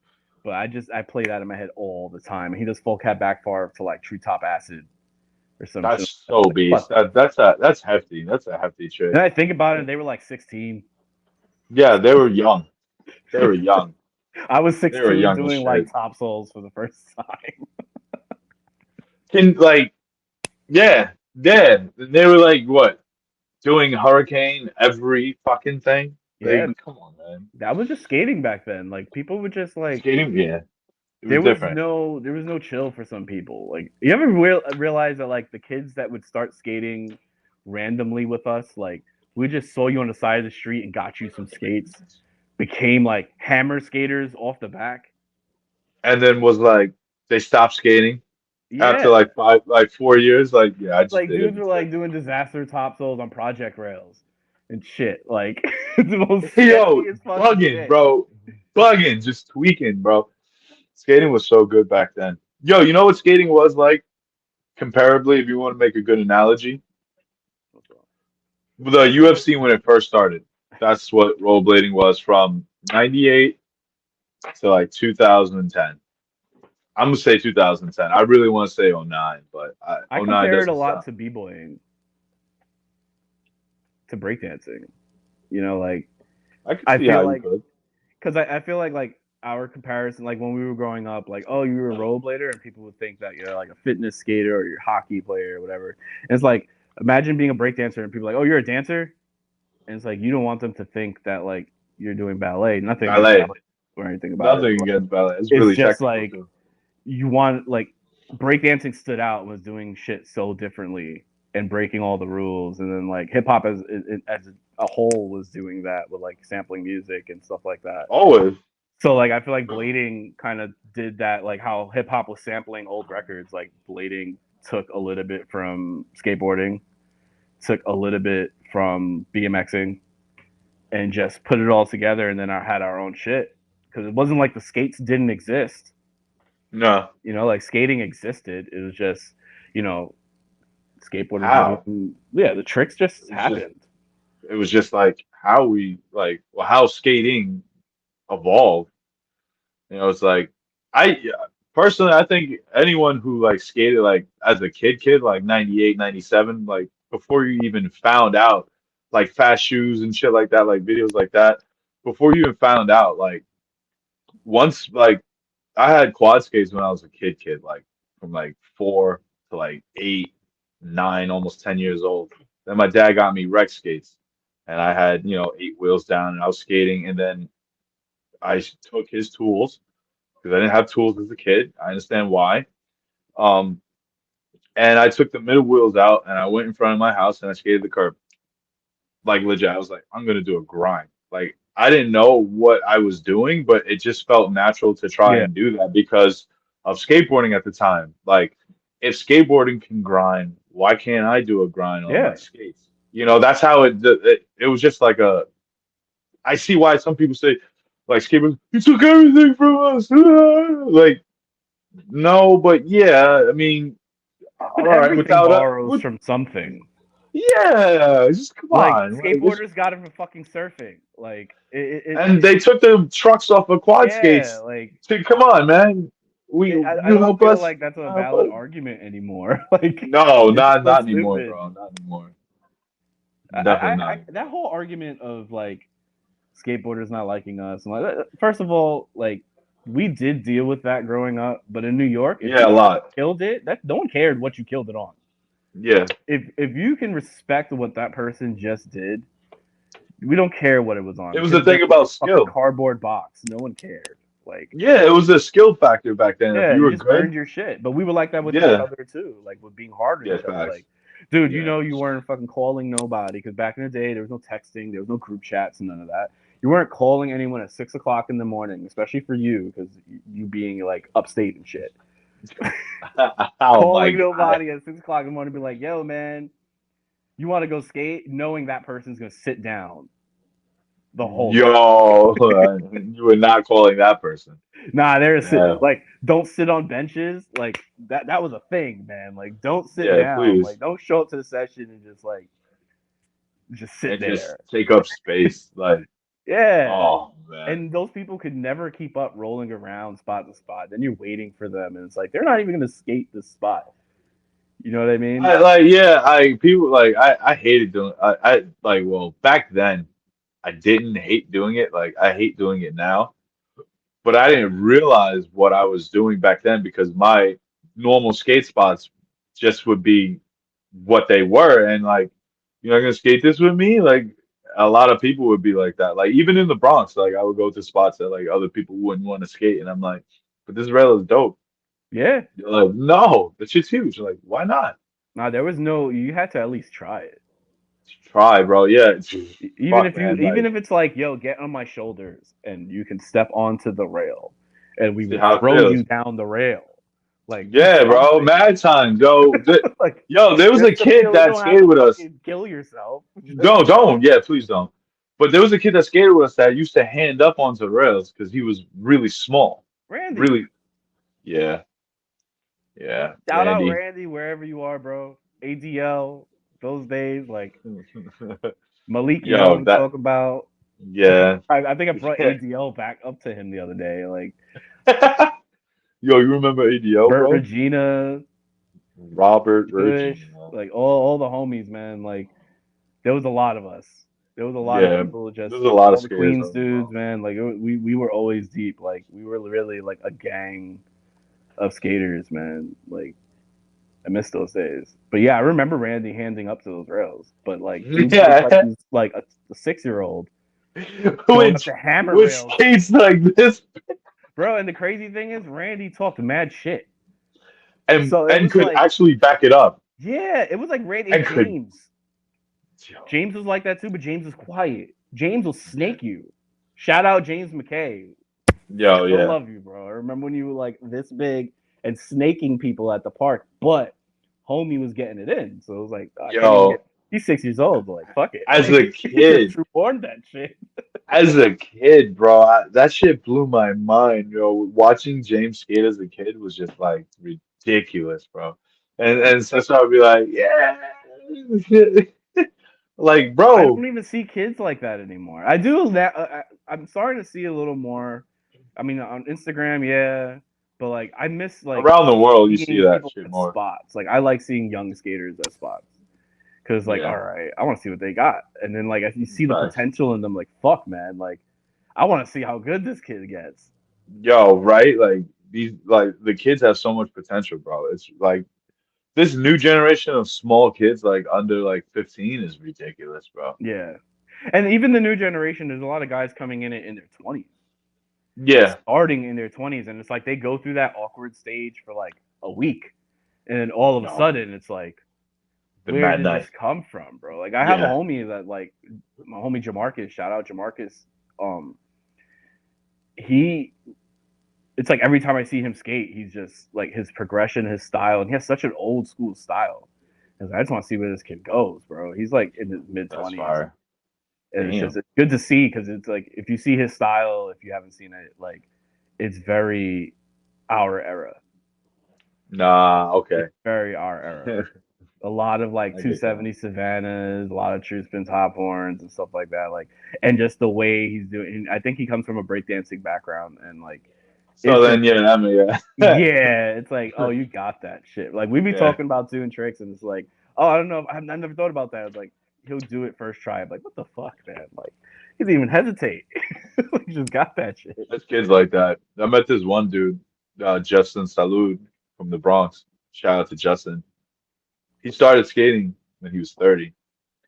but I play that in my head all the time. And he does full cat back Favre to like True Top Acid or some shit. That's so Like, what beast. the That's hefty. That's a hefty Then trick. I think about it, they were like 16. Yeah, they were young. They were young. I was They were 16 young as doing shit. like top souls for the first time. Can like yeah, yeah. They were like what? Doing hurricane every fucking thing. Yeah, Like, come on, man. that was just skating back then. Like people would just like Skating, yeah, it was different. there was no chill for some people. Like you ever realize that like the kids that would start skating randomly with us, like we just saw you on the side of the street and got you some skates, became like hammer skaters off the back. And then was like they stopped skating after Yeah, like 4 years. Like, yeah, I just like did it dudes were because like doing disaster topsoils on project rails and shit. Like the most yo, sketchiest fucking bugging, shit. bro. Bugging, just tweaking, bro. Skating was so good back then. Yo, you know what skating was like comparably, if you want to make a good analogy? The UFC when it first started. That's what rollerblading was from 98 to like 2010. I'm gonna say 2010. I really want to say '09, but I '09 compare it a doesn't lot sound. to b-boying, to breakdancing. You know, like I could I see how feel you like could. because I feel like our comparison, like when we were growing up, like oh you were a rollerblader, and people would think that you're like a fitness skater or you're a hockey player or whatever. And it's like imagine being a breakdancer and people are like oh you're a dancer, and it's like you don't want them to think that like you're doing ballet. Nothing against Ballet. ballet or anything about it. Nothing But against ballet. It's it's really just technical like too. you want like breakdancing stood out, was doing shit so differently and breaking all the rules, and then like hip hop as a whole was doing that with like sampling music and stuff like that. Always. So like I feel like blading kind of did that, like how hip hop was sampling old records. Like blading took a little bit from skateboarding, took a little bit from BMXing, and just put it all together. And then I had our own shit because it wasn't like the skates didn't exist. No. You know, like skating existed. It was just, you know, skateboarders were How? doing, yeah, the tricks just It's just happened. it was just like how we like well, how skating evolved. It's like I personally I think anyone who like skated like as a kid like 98, 97, like before you even found out like fast shoes and shit like that, like videos like that, before you even found out like once like I had quad skates when I was a kid, like from like 4 to like 8, 9, almost 10 years old. Then my dad got me rec skates and I had, 8 wheels down and I was skating and then I took his tools because I didn't have tools as a kid. I understand why. Um, and I took the middle wheels out and I went in front of my house and I skated the curb. Like legit, I was like, I'm gonna do a grind. Like I didn't know what I was doing, but it just felt natural to try Yeah, and do that because of skateboarding at the time. Like if skateboarding can grind, why can't I do a grind on my yeah. skates? That's how it was just like a. I see why some people say like skateboarding, you took everything from us. Like no, but yeah, I mean, But all right, everything without borrows with from something. yeah, just come Like on, like just skateboarders got it from fucking surfing. Like and they took the trucks off of quad yeah, skates. like Come on, man, I you don't help feel us. like that's a Help valid us. argument anymore. Like No, it's not so not anymore, stupid. bro. Not anymore. Definitely not. That whole argument of like skateboarders not liking us, and like first of all, like we did deal with that growing up, but in New York, if Yeah, you a lot. killed it, that no one cared what you killed it on. Yeah, If you can respect what that person just did, we don't care what it was on. it It was could the have been thing like about a fucking skill. cardboard box. No one cared. Like, Yeah, it was a skill factor back then. If yeah, you you were just good, earned your shit. But we were like that with each yeah, other too, like with being hard on yeah, each other. facts. Like, dude, Yeah, you weren't fucking calling nobody because back in the day there was no texting, there was no group chats, and none of that. You weren't calling anyone at 6 o'clock in the morning, especially for you because you being like upstate and shit. oh my Calling god. nobody at 6 o'clock in the morning, be like, "Yo, man, you want to go skate?" Knowing that person's gonna sit down the whole day. Yo, you were not calling that person. Nah, there's Yeah, like don't sit on benches. Like that was a thing, man. Like don't sit yeah, down. please. Like don't show up to the session and just sit And just there. take up space. Like, Yeah. oh man. And those people could never keep up rolling around spot to spot. Then you're waiting for them and it's like they're not even gonna skate this spot. You know what I mean? I like, yeah, I people like I hated doing I like, well, back then I didn't hate doing it. Like I hate doing it now. But I didn't realize what I was doing back then because my normal skate spots just would be what they were. And like, you're not gonna skate this with me? Like a lot of people would be like that. Like even in the Bronx, like I would go to spots that like other people wouldn't want to skate, and I'm like, but this rail is dope. Yeah. You're like, no, that shit's huge. Like, why not? Nah, there was no you had to at least try it. Try, bro. Yeah, Even fuck, if you man. even Like, if it's like, yo, get on my shoulders and you can step onto the rail and we see will how it throw you feels. down the rail. Like do Yeah, bro. something. Mad times, yo. Like Yo, there was you a have to kid feel you that don't have skated to with us. fucking kill yourself. Don't. Yeah, please don't. But there was a kid that skated with us that used to hand up onto the rails because he was really small. Randy. Really, yeah, yeah, Shout out Randy. Randy wherever you are, bro. ADL, those days, like Malik, you know what Yo, I'm that, talking about. yeah. I think I brought ADL back up to him the other day. Like Yo, you remember ADL, Bert bro? Regina, Robert Kush, Regina. like all the homies, man. Like there was a lot of us. There was a lot of Yeah, people just there's a lot of all the skaters Queens on the dudes, Bronx. man. Like we were always deep. Like we were really like a gang of skaters, man. Like I miss those days. But yeah, I remember Randy handing up to those rails. But like he looked like Yeah, he's like a 6-year-old going up which to hammer which rails. skates like this Bro, and the crazy thing is Randy talked mad shit. and So it was could like, actually back it up yeah, it was like Randy and could. James. James was like that too, but James is quiet. James will snake you. Shout out James McKay. Yo, Still yeah. love you, bro. I remember when you were like this big and snaking people at the park, but homie was getting it in. So it was like, I can't even get. Yo, He's 6 years old, but like, fuck it. as Like, a he just kid, true born that shit. bro, that shit blew my mind, yo. Watching James skate as a kid was just like ridiculous, bro. And so I'd be like, yeah, like, I bro, don't even see kids like that anymore. I do that. I'm starting to see a little more. I mean, on Instagram, yeah, but like, I miss like around the world you see seeing that people shit at more. spots. Like, I like seeing young skaters at spots because, like, all Yeah, right, I want to see what they got, and then like, if you see the facts. potential in them, like, fuck, man, like, I want to see how good this kid gets. Yo, right? Like these, like the kids have so much potential, bro. It's like this new generation of small kids, like under like 15, is ridiculous, bro. Yeah, and even the new generation, there's a lot of guys coming in their 20s, Yeah, starting in their 20s, and it's like they go through that awkward stage for like a week, and then all of a no, sudden, it's like, the where Mad did this Night. come from, bro? Like I have a Yeah, homie that like my homie Jamarcus, shout out Jamarcus. Um, he it's like every time I see him skate, he's just like his progression, his style, and he has such an old school style. I just want to see where this kid goes, bro. He's like in his mid that's 20s, fire. and Damn. it's good to see because it's like if you see his style, if you haven't seen it, like it's very our era. Nah, It's okay. very our era. A lot of like I get that. 270 Savannahs, a lot of true spin top horns and stuff like that. Like, and just the way he's doing. I think he comes from a breakdancing background, and like, So it's just then, yeah, I mean, yeah, yeah, it's like, oh, you got that shit. Like we be yeah. talking about doing tricks, and it's like, oh, I don't know, I've never thought about that. It's like he'll do it first try. I'm like, what the fuck, man? Like he doesn't even hesitate. He just got that shit. There's kids like that. I met this one dude, Justin Salud from the Bronx. Shout out to Justin. He started skating when he was 30.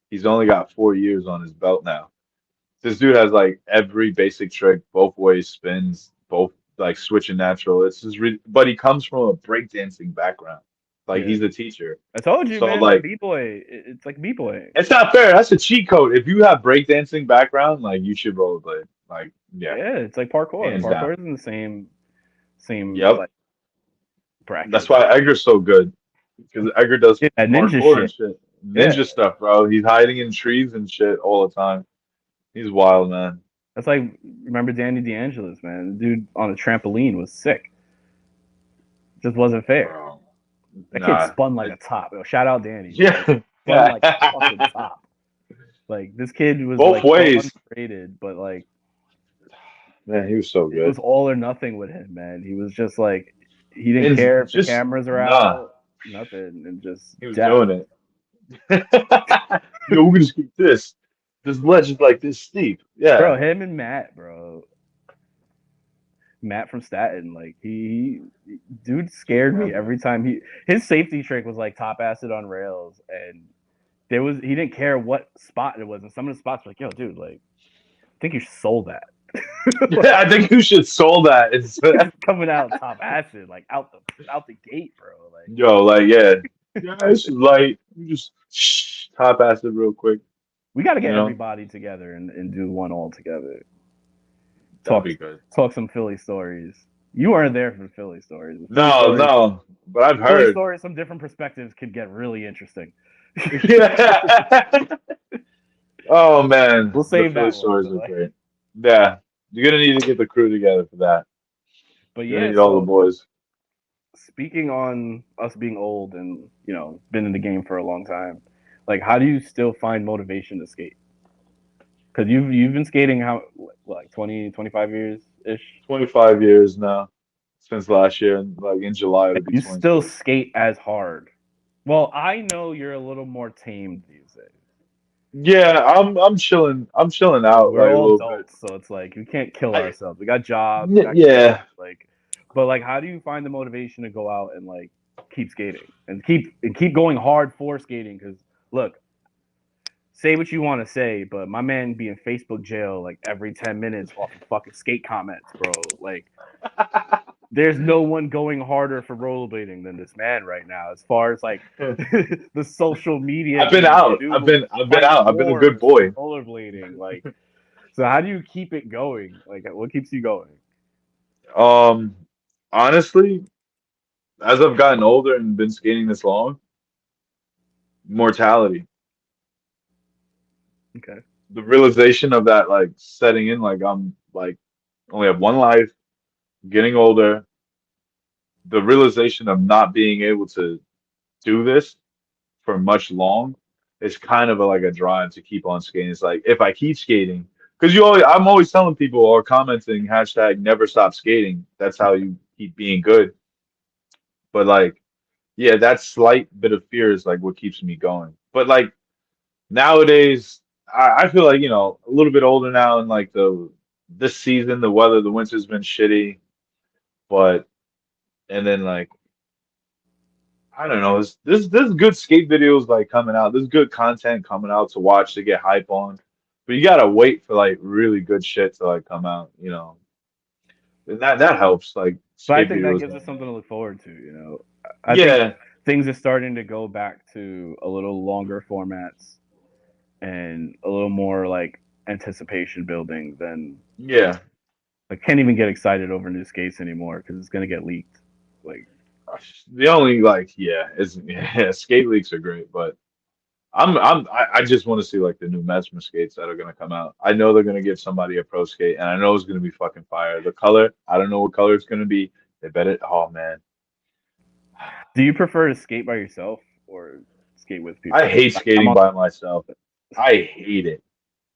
He's only got 4 years on his belt now. This dude has like every basic trick, both ways, spins, both like switching natural. It's just but he comes from a breakdancing background. Like Yeah. he's a teacher. I told you, So man, that like B-boy, it's like B-boy. it's not fair. That's a cheat code. If you have breakdancing background, like you should rollerblade. Like, yeah, Yeah, it's like parkour. hands down. Parkour is in the same Yep. like bracket. That's why Edgar's so good. Because Edgar does Yeah, that ninja parkour and shit. shit. Ninja Yeah. stuff, bro. He's hiding in trees and shit all the time. He's wild, man. That's like remember Danny DeAngelis, man. The dude on a trampoline was sick. Just wasn't fair. Bro. That kid Nah. spun like a top. Yo, shout out Danny, bro. Yeah. Spun like a fucking top. Like this kid was Both like so ways. underrated, but like Man, he was so it was good. all or nothing with him, man. He was just like he didn't And care if the just cameras are nah. out, nothing, and just He was death. doing it. Yo, we're gonna skip this. This ledge is like this steep. Bro, Yeah. him and Matt, bro. Matt from Staten, like dude scared me every time his safety trick was like top acid on rails, and he didn't care what spot it was, and some of the spots were like, yo, dude, like I think you sold that. Yeah, I think you should sold that. It's Coming out top acid, like out the gate, bro. Like yo, like yeah. Yeah, this is light. You just top acid real quick, we got to you get know? everybody together and do one all together. That'd Talk be good. talk some Philly stories. You weren't there for the Philly stories. The No, no. But I've Philly heard. stories, some different perspectives could get really interesting. Yeah. Oh man, We'll the save Philly that one. stories But, are like, great. Yeah, you're gonna need to get the crew together for that. but You're gonna yeah, need all the so boys. speaking on us being old and been in the game for a long time, like how do you still find motivation to skate? Because you've been skating how like 20, 25 years ish. 25 years now since last year, and like in July it'll be You still 26. skate as hard. Well, I know you're a little more tamed these days. Yeah, I'm chilling. I'm chilling out We're like a all little bit. adults, so it's like we can't kill I ourselves. We got jobs, we got kids, yeah. like, but like, how do you find the motivation to go out and like keep skating and keep going hard for skating? Because look, say what you want to say, but my man be in Facebook jail like every 10 minutes off of fucking skate comments, bro. Like, there's no one going harder for rollerblading than this man right now, as far as like the social media I've been game out. dude I've been fight out. I've been a good wars for boy. rollerblading. Like, so how do you keep it going? Like, what keeps you going? Um, honestly, as I've gotten older and been skating this long, mortality. Okay. The realization of that like setting in, like I'm like only have one life, getting older, the realization of not being able to do this for much long is kind of like a drive to keep on skating. It's like if I keep skating, because I'm always telling people or commenting hashtag never stop skating. That's how you keep being good. But like, yeah, that slight bit of fear is like what keeps me going. But like nowadays, I feel like, a little bit older now and like this season, the weather, the winter's been shitty, but and then like I don't know. There's good skate videos like coming out. There's good content coming out to watch to get hype on. But you gotta wait for like really good shit to like come out, And that helps. Like But I skate think that videos gives us don't something like to look forward to. I think yeah, things are starting to go back to a little longer formats and a little more like anticipation building than yeah. I can't even get excited over new skates anymore because it's gonna get leaked. Like, The only like yeah, is yeah, skate leaks are great, but I just want to see like the new Mesmer skates that are gonna come out. I know they're gonna give somebody a pro skate, and I know it's gonna be fucking fire. The color, I don't know what color it's gonna be. They bet it. Oh man, do you prefer to skate by yourself or skate with I people? hate I'm skating on. by myself. I hate it.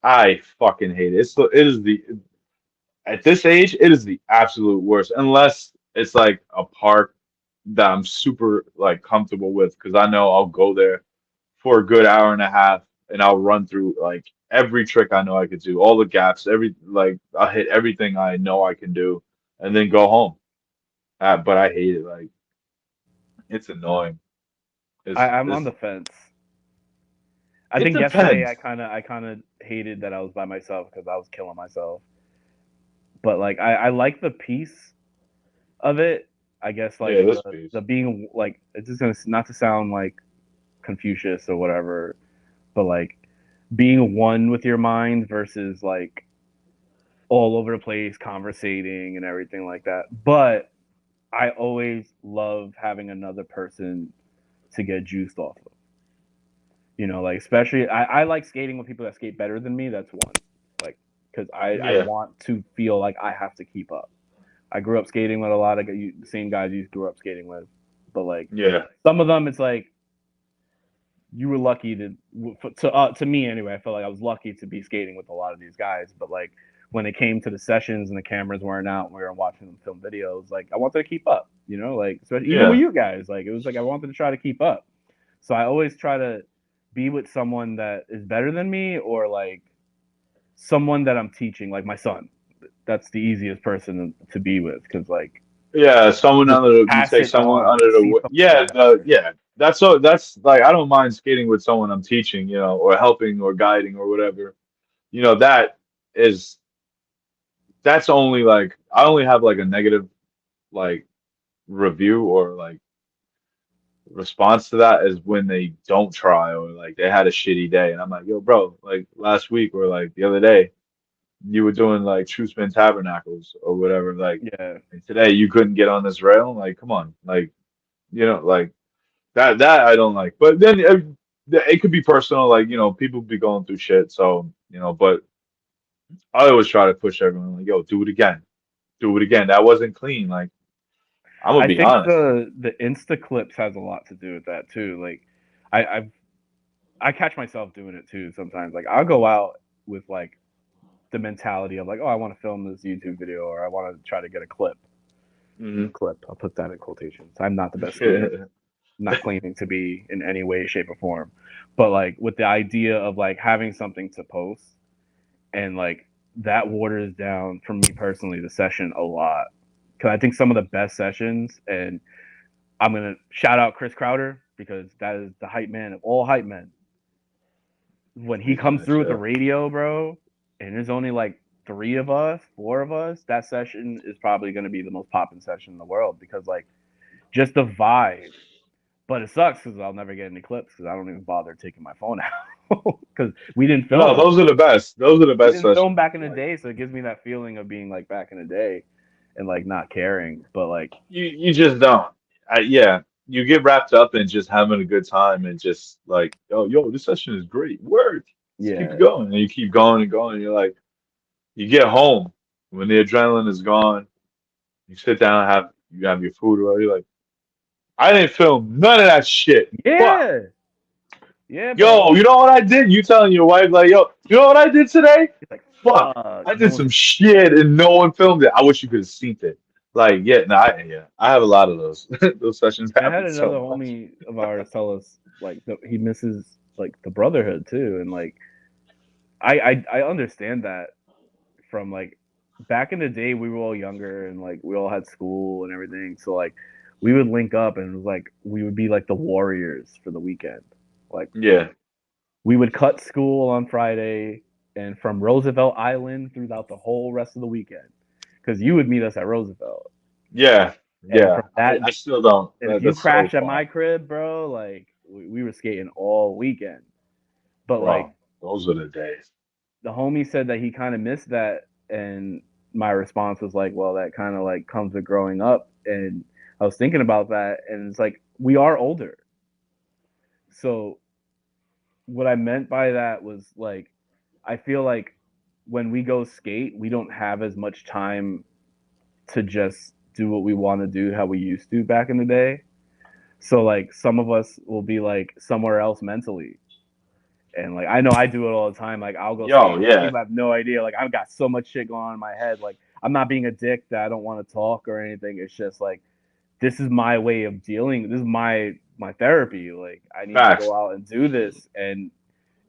I fucking hate it. It is the at this age, it is the absolute worst. Unless it's like a park that I'm super like comfortable with, because I know I'll go there for a good hour and a half, and I'll run through like every trick I know I could do, all the gaps, I'll hit everything I know I can do, and then go home. But I hate it. Like it's annoying. I'm on is the fence. I it think yesterday depends. I kind of hated that I was by myself because I was killing myself. But like I like the peace of it. I guess Yeah, like this the piece. being like it's just gonna not to sound like Confucius or whatever, but like being one with your mind versus like all over the place conversating and everything like that. But I always love having another person to get juiced off of. You know, like especially I like skating with people that skate better than me. That's one. Like because I Yeah, want to feel like I have to keep up. I grew up skating with a lot of the same guys you grew up skating with, but like yeah, some of them, it's like you were lucky to me anyway. I felt like I was lucky to be skating with a lot of these guys, but like when it came to the sessions and the cameras weren't out, and we were watching them film videos. Like I wanted to keep up, you know, like especially even with yeah. you guys. Like it was like I wanted to try to keep up. So I always try to be with someone that is better than me or like someone that I'm teaching, like my son. That's the easiest person to be with because like Yeah, someone just under the, you pass take it someone on under and the see yeah, someone the better. yeah. That's so that's like I don't mind skating with someone I'm teaching, or helping or guiding or whatever. That is that's only like I only have like a negative like review or like response to that is when they don't try or like they had a shitty day and I'm like, yo, bro, like last week or like the other day you were doing like True Spin Tabernacles or whatever, like Yeah, and today you couldn't get on this rail. Like, come on, like like that I don't like. But then it could be personal, like people be going through shit. So but I always try to push everyone like, yo, do it again. That wasn't clean. Like I'm gonna I be think honest. the Insta clips has a lot to do with that too. Like I I've, I catch myself doing it too sometimes. Like I'll go out with like the mentality of like, oh, I want to film this YouTube video or I want to try to get a clip. Hmm. Clip. I'll put that in quotations. I'm not the best skater. Not claiming to be in any way, shape, or form, but like with the idea of like having something to post and like that waters down for me personally the session a lot because I think some of the best sessions and I'm gonna shout out Chris Crowder because that is the hype man of all hype men. When he He's comes my through with the shit. radio, bro, and there's only like 3 of us, 4 of us, that session is probably gonna be the most popping session in the world because like just the vibe. But it sucks because I'll never get any clips because I don't even bother taking my phone out because we didn't No, film. those are the best. Those are the We best didn't film sessions. back in the Like day, so it gives me that feeling of being like back in the day and like not caring. But like, you just don't. Yeah, you get wrapped up in just having a good time and just like, yo, this session is great. Work. Let's keep it yeah, going. And you keep going and going. You're like, you get home when the adrenaline is gone. You sit down, you have your food already. Like, I didn't film none of that shit. Fuck. yeah, yeah, Yo, bro. you know what I did? You telling your wife like, yo, you know what I did today? It's like Fuck. fuck, I no did one. some shit and no one filmed it. I wish you could have seen it. Like, yeah, no, I have a lot of those. Those sessions I had happen another so much. homie of ours tell us like he misses like the brotherhood too, and like I understand that from like back in the day we were all younger and like we all had school and everything, so like we would link up and it was like we would be like the warriors for the weekend. Like Yeah, we would cut school on Friday and from Roosevelt Island throughout the whole rest of the weekend because you would meet us at Roosevelt yeah, and yeah. from I, that I still don't. and if you That's so crash at my fun. crib, bro, like we were skating all weekend. But like Bro, those are the days. the homie said that he kind of missed that, and my response was like, well, that kind of like comes with growing up. And I was thinking about that, and it's like we are older. So what I meant by that was like I feel like when we go skate, we don't have as much time to just do what we want to do how we used to back in the day. So like some of us will be like somewhere else mentally. And like I know I do it all the time. Like I'll go skate. Yo, yeah, People have no idea. Like I've got so much shit going on in my head. Like I'm not being a dick that I don't want to talk or anything. It's just like this is my way of dealing. This is my therapy. Like I need to facts. go out and do this. And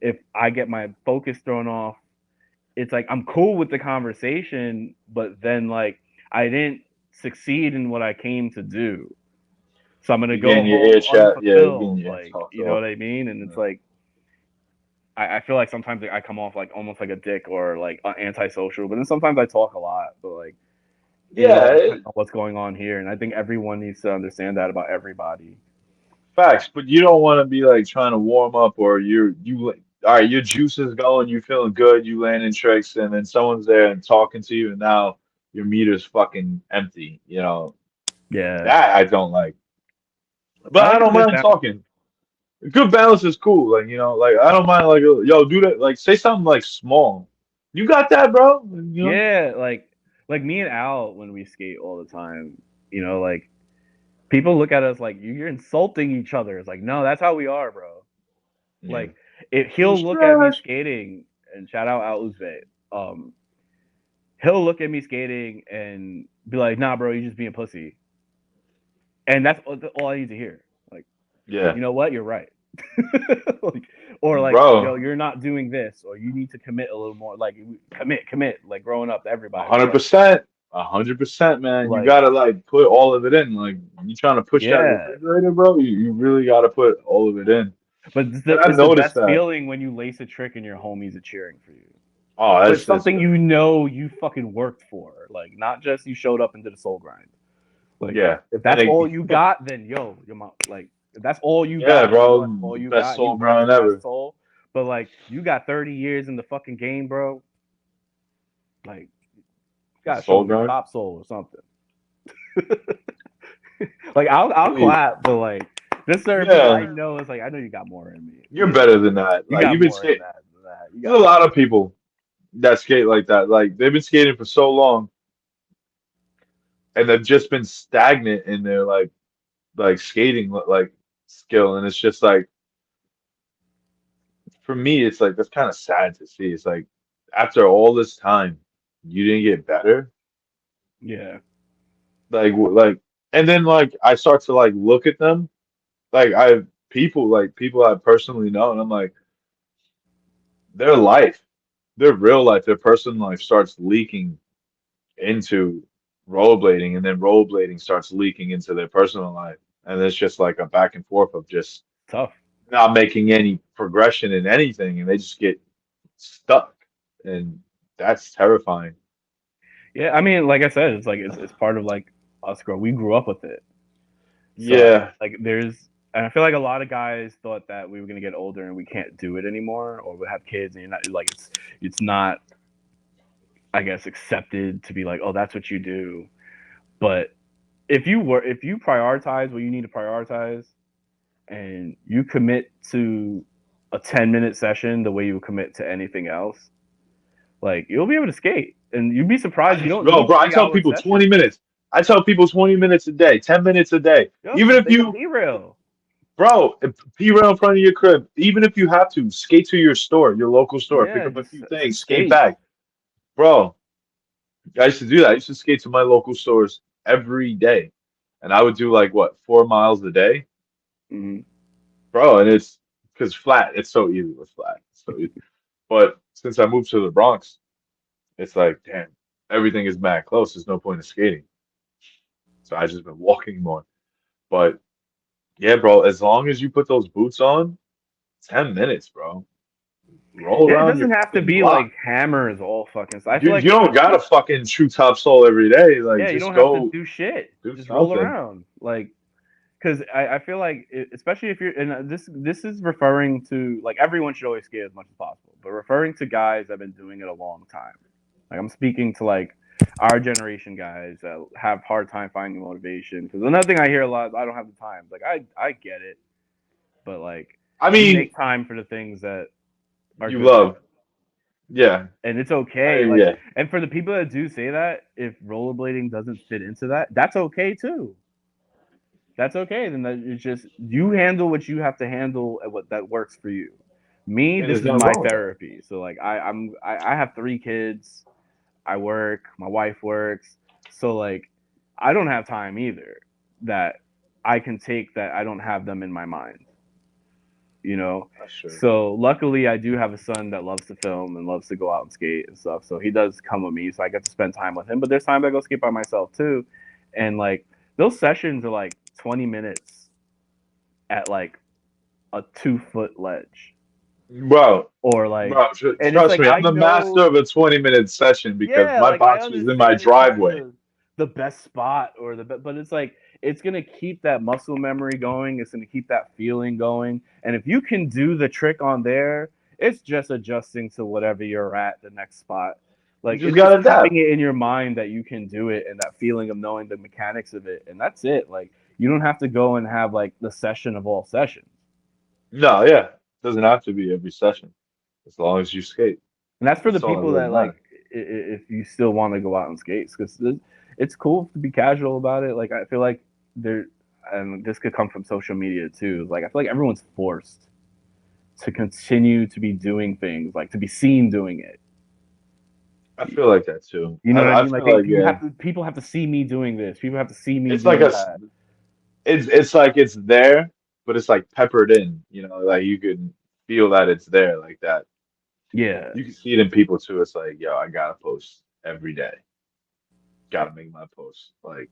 if I get my focus thrown off, it's like I'm cool with the conversation, but then like I didn't succeed in what I came to do. So I'm gonna You go getting your ear home shot, yeah, you getting unfulfilled, your ear like, talked you know off. what I mean? And it's Yeah, like I feel like sometimes I come off like almost like a dick or like antisocial, but then sometimes I talk a lot. But like it all yeah depends on what's going on here, and I think everyone needs to understand that about everybody. facts. But you don't want to be like trying to warm up, or all right, your juice is going, you feeling good, you landing tricks, and then someone's there and talking to you, and now your meter's fucking empty. You know Yeah, that I don't like, but I I like a don't good mind balance. talking. Good balance is cool. Like, like I don't mind like yo, do that. Like say something like small. You got that, bro? You know? Yeah, like me and Al when we skate all the time. Like people look at us like you're insulting each other. It's like no, that's how we are, bro. Yeah. Like if Who's he'll look at me trash? skating and shout out Al Uzve, he'll look at me skating and be like, "Nah, bro, you just being pussy," and that's all I need to hear. Like, Yeah, you know what? You're right. like, or like, yo, bro. you're not doing this, or you need to commit a little more. Like, commit. Like growing up, A everybody. hundred Like, percent. 100%, man. You like, gotta like put all of it in. Like you trying to push that yeah. refrigerator, bro. You really gotta put all of it in. But And I've it's the noticed best that. feeling when you lace a trick and your homies are cheering for you. Oh, But it's that's something you fucking worked for. Like, not just you showed up and did a soul grind. Like, yeah. if And that's all you got, then yo, your mom, like, if that's all you yeah, got, then you know bro, that's all the you best got. You soul worked grind your best ever. soul. But like, you got 30 years in the fucking game, bro. Like, you A gotta show soul me your grind. top soul or something. Like, I'll Hey, clap, but like, there's certain people I yeah, know. It's like I know you got more in me. you're better than that. You Like got you've been more in skating. that than that. You There's a got lot more. of people that skate like that. Like they've been skating for so long, and they've just been stagnant in their like skating like skill, and it's just like for me, it's like that's kind of sad to see. It's like after all this time, you didn't get better. Yeah. Like, and then like I start to like look at them. Like I people I personally know, and I'm like their life, their real life, their personal life starts leaking into rollerblading, and then rollerblading starts leaking into their personal life, and it's just like a back and forth of just Tough. not making any progression in anything, and they just get stuck, and that's terrifying. Yeah, I mean, like I said, it's like it's part of like us grow. We grew up with it, so Yeah, and I feel like a lot of guys thought that we were gonna get older and we can't do it anymore, or we have kids and you're not like it's not, I guess, accepted to be like, oh, that's what you do. But if you prioritize what you need to prioritize and you commit to a 10-minute session the way you would commit to anything else, like you'll be able to skate, and you'd be surprised you don't need bro, I three tell hour people 20 sessions. minutes. I tell people 20 minutes a day, 10 minutes a day. Yo, Even just if take a you, P rail. bro, pee around in front of your crib, even if you have to, skate to your store, your local store, pick Yeah, up a just few things, skate skate. back. Bro, I used to do that. I used to skate to my local stores every day. And I would do like what, 4 miles a day? Mm-hmm. Bro, and it's because flat, it's so easy with flat. It's so easy. But since I moved to the Bronx, it's like, damn, everything is mad close. There's no point in skating. So I just been walking more. But yeah, bro, as long as you put those boots on, 10 minutes, bro. Roll Yeah, it around your doesn't have to fucking be block. like hammers all fucking. I feel You like don't gotta fucking true top soul every day. Like yeah, you just don't have to go do shit. do Just roll something. around, like because I feel like especially if you're and this is referring to like everyone should always skate as much as possible, but referring to guys that have been doing it a long time. Like I'm speaking to like our generation guys that have hard time finding motivation. Because another thing I hear a lot, I don't have the time. Like I get it, but like I you mean, make time for the things that are you good for you, love. Yeah. and it's okay. Like, Yeah. and for the people that do say that, if rollerblading doesn't fit into that, that's okay too. That's okay. Then it's just you handle what you have to handle and what that works for you. Me, And this there's is nothing my wrong with that. therapy. So like I have 3 kids. I work. My wife works. So like I don't have time either that I can take that I don't have them in my mind. You know. That's true. So luckily I do have a son that loves to film and loves to go out and skate and stuff. So he does come with me. So I get to spend time with him. But there's times I go skate by myself too. And like those sessions are like 20 minutes at like a 2 foot ledge Bro, or like, bro, and it's trust like me, I'm I the master know, of a 20-minute session because yeah, my like I box was in my understand it's not driveway. the best spot or but it's like it's gonna keep that muscle memory going. It's gonna keep that feeling going. And if you can do the trick on there, it's just adjusting to whatever you're at the next spot. You Like just it's just gotta keeping adapt. it in your mind that you can do it and that feeling of knowing the mechanics of it. And that's it. Like you don't have to go and have like the session of all sessions. No, yeah. Doesn't have to be every session. As long as you skate. And that's for the That's all that people really that like matters. if you still want to go out and skate because it's cool to be casual about it. Like I feel like there, and this could come from social media too. Like I feel like everyone's forced to continue to be doing things, like to be seen doing it. I feel like that too. You know what I I mean? Like feel like yeah. people have to see me doing this. People have to see me It's like doing a that. it's like it's there, but it's like peppered in, like you can feel that it's there like that. Yeah, You can see it in people too. It's like, yo, I gotta post every day. Gotta make my post. Like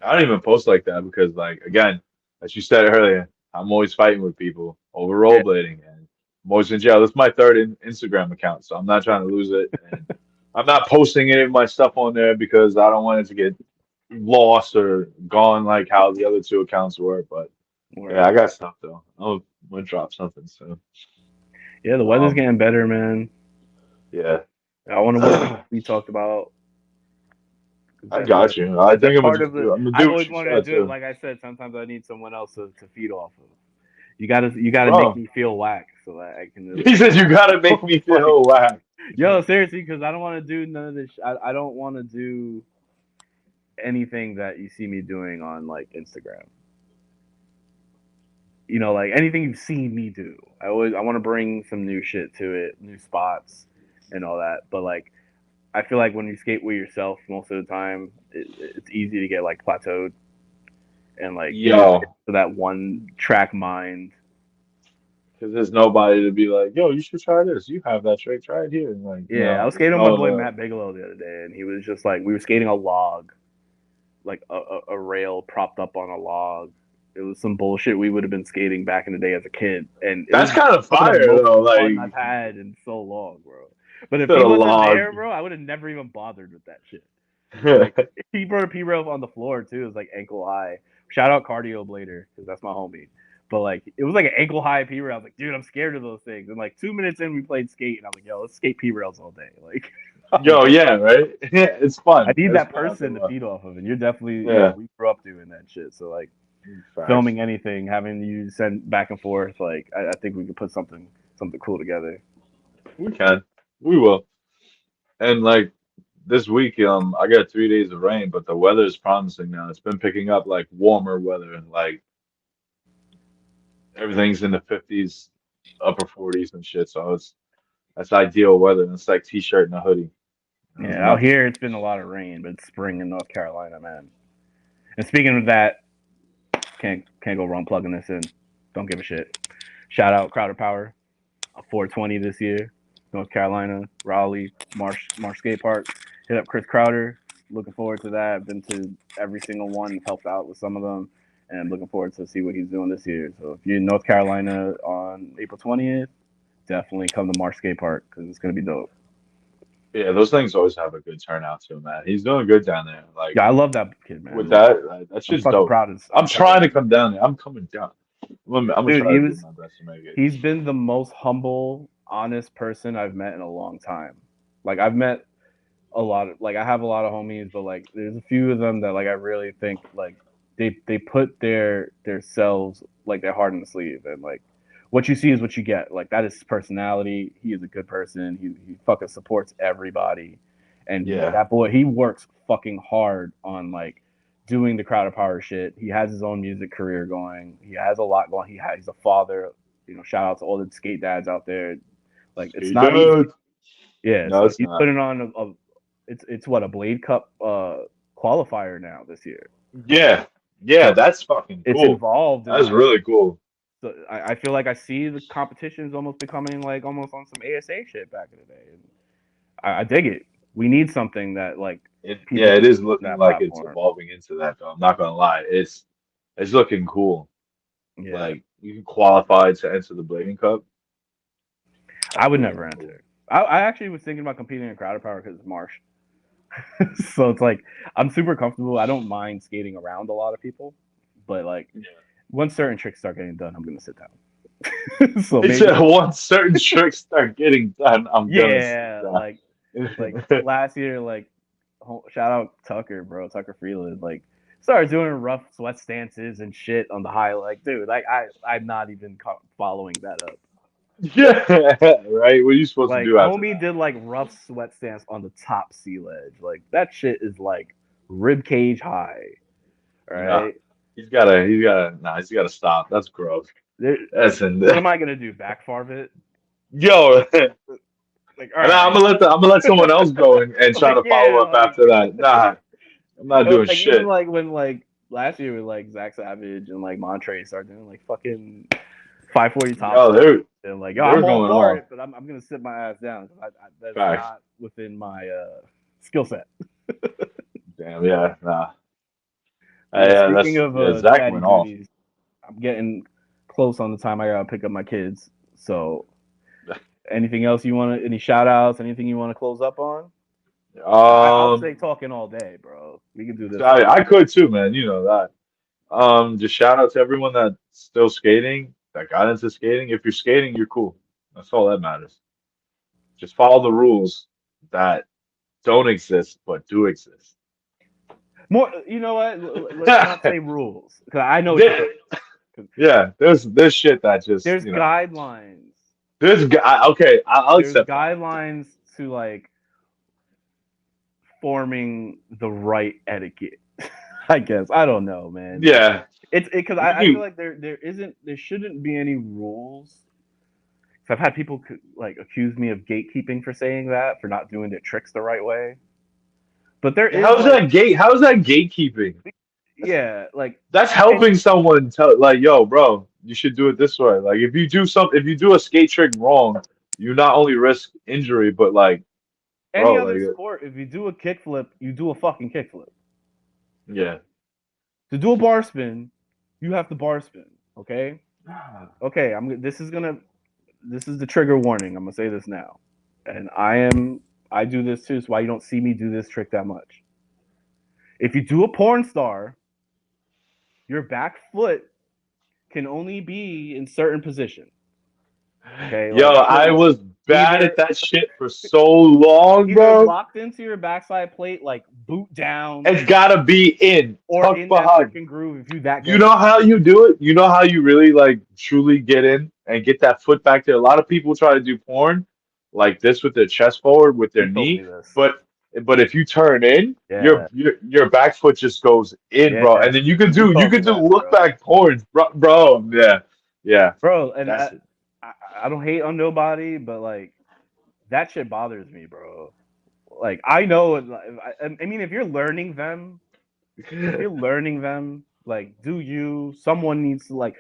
I don't even post like that because like again, as you said earlier, I'm always fighting with people over yeah, rollerblading and I'm always in jail. This is my third Instagram account, so I'm not trying to lose it. And I'm not posting any of my stuff on there because I don't want it to get lost or gone like how the other two accounts were. But yeah, I word. got stuff though. I'm gonna drop something soon. Yeah, the weather's Um, getting better, man. yeah, I want to work on I what we talked about. That's got you. I think I'm gonna part of just the. I'm gonna I've do what always you wanted to said do it. too, Like I said, sometimes I need someone else to feed off of. You gotta make bro. me feel whack so that I can He said you gotta make me like, feel whack. yo, seriously, because I don't want to do none of this. I don't want to do anything that you see me doing on like Instagram. Like anything you've seen me do. I want to bring some new shit to it, new spots, and all that. But like I feel like when you skate with yourself, most of the time it's easy to get like plateaued and like get Yo, to that one track mind. because there's nobody to be like, yo, you should try this. You have that trick, try it here. And like, Yeah, I was there's skating with my boy no Matt Bigelow the other day, and he was just like, we were skating a log, like a rail propped up on a log. It was some bullshit we would have been skating back in the day as a kid, and it was That's kind of some of the fire most though. fun I've Like had in so long, bro. But if to he the wasn't log. there, bro, I would have never even bothered with that shit. Like he brought a P rail on the floor too. It was like ankle high. Shout out Cardio Blader because that's my homie. But like it was like an ankle high P rail. I was like, dude, I'm scared of those things. And like 2 minutes in, we played skate, and I was like, yo, let's skate P rails all day. Like I'm Yo, down. yeah, right? It's I fun. need It's that fun after a person to while. feed off of, and you're definitely, Yeah, we grew up doing that shit. So like facts. filming anything, having you send back and forth, like I think we could put something cool together. We can. We will. And like this week, I got 3 days of rain, but the weather is promising now. It's been picking up like warmer weather and like everything's in the 50s, upper 40s and shit. So that's ideal weather. And it's like t-shirt and a hoodie. There's Yeah, out nothing. here it's been a lot of rain, but it's spring in North Carolina, man. And speaking of that, can't go wrong plugging this in. Don't give a shit. Shout out Crowder Power, a 420 this year, North Carolina, Raleigh, Marsh Skate Park. Hit up Chris Crowder. Looking forward to that. I've been to every single one, helped out with some of them, and looking forward to see what he's doing this year. So if you're in North Carolina on April 20th, definitely come to Marsh Skate Park because it's gonna be dope. Yeah, those things always have a good turnout too, man. He's doing good down there. Like Yeah, I love that kid, with man. that, that's I'm just fucking dope. proud of. I'm I'm proud trying of to him. come down there. I'm coming down. I'm gonna Dude. try to do my best to make it. He's been the most humble, honest person I've met in a long time. Like I've met a lot of like I have a lot of homies, but like there's a few of them that like I really think like they put their selves like their heart in the sleeve and like what you see is what you get. Like that is his personality. He is a good person. He fucking supports everybody. And Yeah, that boy, he works fucking hard on like doing the crowd of power shit. He has his own music career going. He has a lot going. He's a father. Shout out to all the skate dads out there. Like it's skate not easy. dad. Yeah, No, so it's he's not. putting on it's what a Blade Cup qualifier now this year. Yeah, yeah, So that's fucking it's cool. involved in That's that. really cool. So I feel like I see the competitions almost becoming like almost on some ASA shit back in the day. And I dig it. We need something that like It people yeah, it can is use looking that like it's platform. evolving into that though. I'm not gonna lie. It's looking cool. Yeah, like you can qualify to enter the Blading Cup. I That'd would be never really cool. enter. I actually was thinking about competing in crowded power because it's marsh. So it's like I'm super comfortable. I don't mind skating around a lot of people, but like Yeah. once certain tricks start getting done, I'm gonna sit down. So He maybe, said once certain tricks start getting done, I'm gonna sit yeah, down. like last year, like shout out Tucker, bro, Tucker Freeland, like started doing rough sweat stances and shit on the high. Like, dude, like I'm not even following that up. Yeah, right. What are you supposed to Like, do after homie that? did like rough sweat stance on the top sea ledge. Like that shit is like rib cage high. Nah, Right? nah, he's gotta stop. That's gross. There, That's in what there. am I gonna do? Backfarv it? Yo, and Like, all I'm right. gonna let someone else go and try Like, to follow yeah, up after that. Nah, I'm not doing like even shit. like when like last year with like Zach Savage and like Montre started doing like fucking 540 top Yo, step. And like, yo, they're I'm all going for off. it, but I'm gonna sit my ass down because that's Facts. not within my skill set. Damn, yeah, nah. But yeah, speaking That's of yeah. Zach daddy went off. duties, I'm getting close on the time I gotta pick up my kids. So anything else you want to, any shout outs, anything you want to close up on? I'll stay Um, talking all day, bro. We can do so this all I could too, man. You know that. Just shout out to everyone that's still skating, that got into skating. If you're skating, you're cool. That's all that matters. Just follow the rules that don't exist but do exist. more. You know what? Let's not say rules because I know what you're There- saying. 'Cause yeah, there's shit that just there's guidelines. okay, I'll There's accept that. guidelines to like forming the right etiquette. I guess I don't know, man. Like Yeah, it's because I feel you like there shouldn't be any rules. So I've had people like accuse me of gatekeeping for saying that, for not doing the tricks the right way. But there is how's like, that gate? How's that gatekeeping? yeah, like, That's and helping someone tell like, yo, bro, you should do it this way. Like if you do a skate trick wrong, you not only risk injury, but like, any bro, other like, sport, if you do a kickflip, you do a fucking kickflip. yeah. To do a bar spin, you have to bar spin. Okay, okay. This is the trigger warning. I'm gonna say this now, and I do this too. So why you don't see me do this trick that much? If you do a porn star, your back foot can only be in certain positions. Okay, Yo, like I was bad at either that shit for so long, either bro. locked into your backside plate, like boot down, It's gotta be in, or tucked in that behind. freaking groove if you that You good. know how you do it? You know how you really like truly get in and get that foot back there? A lot of people try to do porn like this with their chest forward with their You told me knee, this. but if you turn in, Yeah, your back foot just goes in, bro. yeah. And then You you told me could do that, look bro. back porn, bro. Yeah, yeah. Bro, and That's it. I, I don't hate on nobody, but like that shit bothers me, bro. Like I know, I mean, if you're learning them, like, do you? Someone needs to like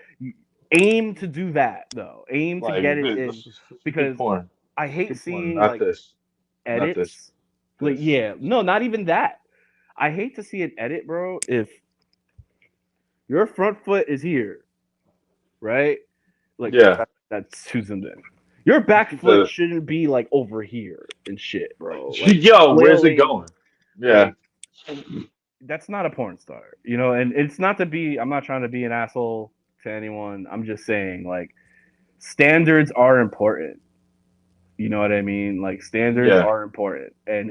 aim to do that though. Aim to Like get it in this is good because porn. I This is hate good porn. seeing Not like this. Not this. edits. Like, This. yeah, no, not even that. I hate to see an edit, bro. If your front foot is here, right? Like Yeah. that's too zoomed in. Your back foot The, shouldn't be like over here and shit, bro. Like yo, where's it flailing, going? Yeah. like that's not a porn star, you know. And it's not to be. I'm not trying to be an asshole to anyone. I'm just saying, like, standards are important. You know what I mean? Like standards Yeah. are important, and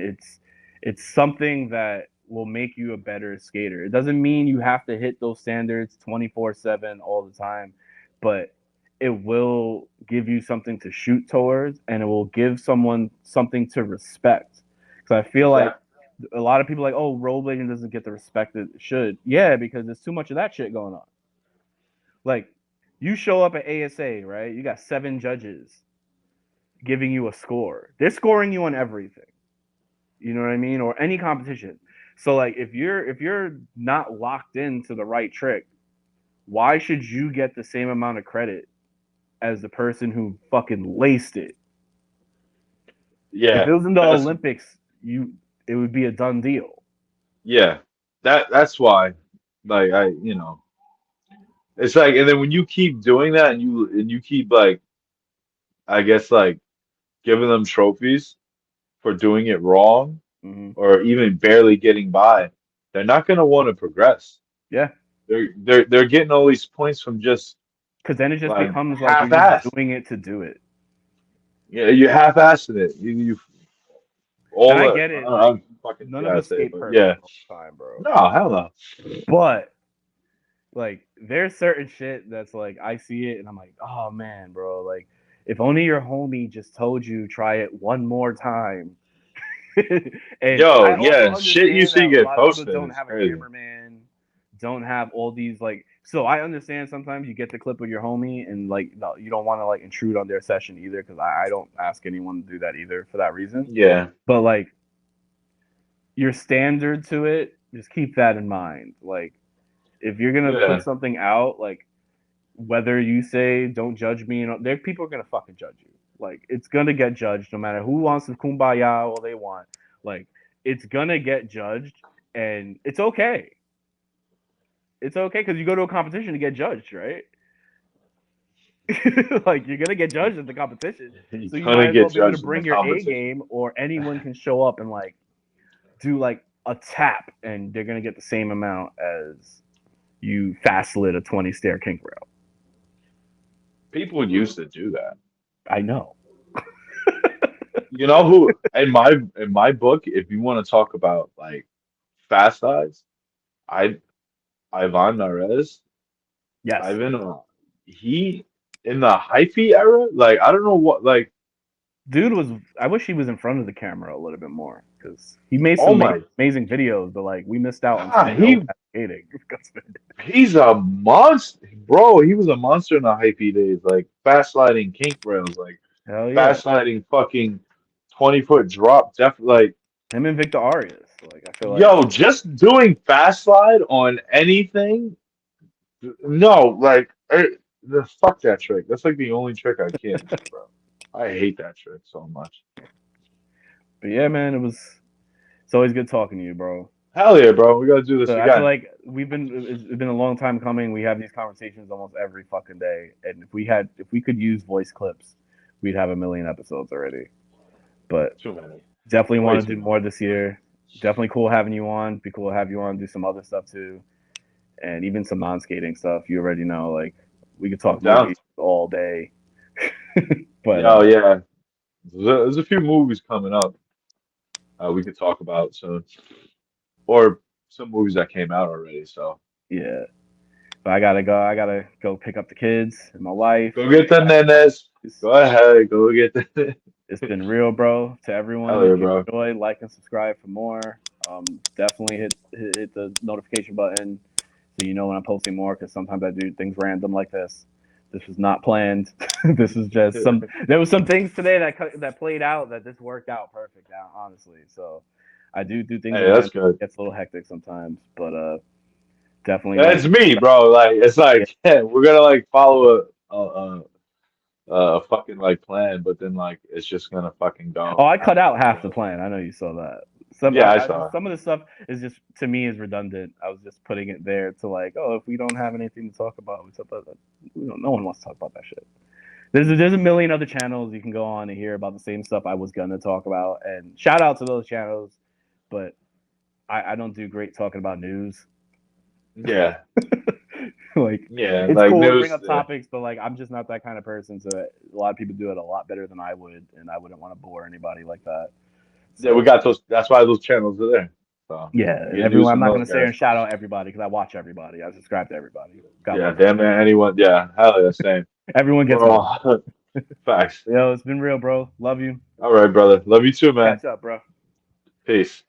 it's something that will make you a better skater. It doesn't mean you have to hit those standards 24/7 all the time, but it will give you something to shoot towards, and it will give someone something to respect. Because I feel like Exactly. a lot of people are like, oh, rollerblading doesn't get the respect it should. Yeah, because there's too much of that shit going on. Like, you show up at ASA, right? You got 7 judges giving you a score. They're scoring you on everything. You know what I mean? Or any competition. So like if you're not locked into the right trick, why should you get the same amount of credit as the person who fucking laced it? If Yeah. it was in the That's Olympics, it would be a done deal. yeah. That's why like I It's like, and then when you keep doing that and you keep like, I guess like giving them trophies for doing it wrong Hmm. or even barely getting by, they're not gonna want to progress. Yeah, They're getting all these points from just because then it just like becomes like you're just half-assed. doing it to do it. Yeah, you half-assed it. You And all I the get it. Like I'm fucking none of gotta us say it, skate but perfect yeah. all the time, bro. No, hell no. But like there's certain shit that's like I see it and I'm like, oh man, bro, like if only your homie just told you try it one more time. And Yo, I also yeah, shit you understand see that a get lot of people posted don't is have a crazy. cameraman, don't have all these like so I understand sometimes you get the clip with your homie and like no, you don't want to like intrude on their session either because I don't ask anyone to do that either for that reason. Yeah, But like your standard to it, just keep that in mind. Like if you're gonna put yeah. something out, like whether you say don't judge me, there people are gonna fucking judge you. Like it's gonna get judged no matter who wants to kumbaya all they want. Like it's gonna get judged, and it's okay. It's okay because you go to a competition to get judged, right? Like you're gonna get judged at the competition, You're so you gonna might as well get be able to judged in the bring your A competition. game, or anyone can show up and like do like a tap, and they're gonna get the same amount as you fast lit a 20 stair kink rail. People used to do that. I know. You know who in my book, if you want to talk about like fast eyes, I Ivan Narez, Yes. Ivan, he in the hyphy era, like I don't know what, like Dude was. I wish he was in front of the camera a little bit more because he made oh some my, amazing videos, but like we missed out on ah, some dope skating. he's a monster, bro. He was a monster in the hyphy days, like fast sliding kink rails, like Hell yeah, fast sliding fucking 20-foot drop, like him and Victor Arias. Like I feel like yo, just doing fast slide on anything. No, like the fuck that trick. That's like the only trick I can't do, bro. I hate that trick so much. but yeah, man, it was. It's always good talking to you, bro. Hell yeah, bro. We gotta do this So I feel again. like it's been a long time coming. We have these conversations almost every fucking day, and if we could use voice clips, we'd have a million episodes already. But Too many. definitely Way want to too do many. more this year. Definitely cool having you on. Be cool to have you on. Do some other stuff too, and even some non-skating stuff. You already know, like we could I'm talk down. movies all day. But Yo, yeah. There's a few movies coming up we could talk about soon. Or some movies that came out already, so yeah, but I gotta go. I gotta go pick up the kids and my wife. go get the nenes. Go ahead, go get the It's been real, bro. To hell everyone, yeah, if you bro. enjoyed, like and subscribe for more. Definitely hit the notification button so you know when I'm posting more. Because sometimes I do things random like this. This was not planned. This is just some. There was some things today that played out that this worked out perfect. Honestly, so I do things Hey, that's random. good. It gets a little hectic sometimes, but definitely That's like. me, bro. Like it's Yeah. like we're gonna like follow a fucking like plan, but then like it's just gonna fucking Oh, go I out cut out the half the window. plan. I know you saw that. Yeah, I saw. Some of the stuff is just to me is redundant. I was just putting it there to like, oh, if we don't have anything to talk about, we talk about that. No one wants to talk about that shit. There's a million other channels you can go on and hear about the same stuff I was gonna talk about. And shout out to those channels, but I don't do great talking about news. Yeah, Like yeah, it's like cool to bring news. up topics, but like I'm just not that kind of person. So a lot of people do it a lot better than I would, and I wouldn't want to bore anybody like that. Yeah, we So got those. That's why those channels are there. So yeah, and get news everyone. I'm from not those gonna sit here guys. and shout out everybody because I watch everybody. I subscribe to everybody. Got Yeah, love for damn man. Anyone? Yeah, hell yeah, same. everyone. Gets We're love. all facts. Yo, it's been real, bro. Love you. All right, brother. Love you too, man. Catch up, bro. Peace.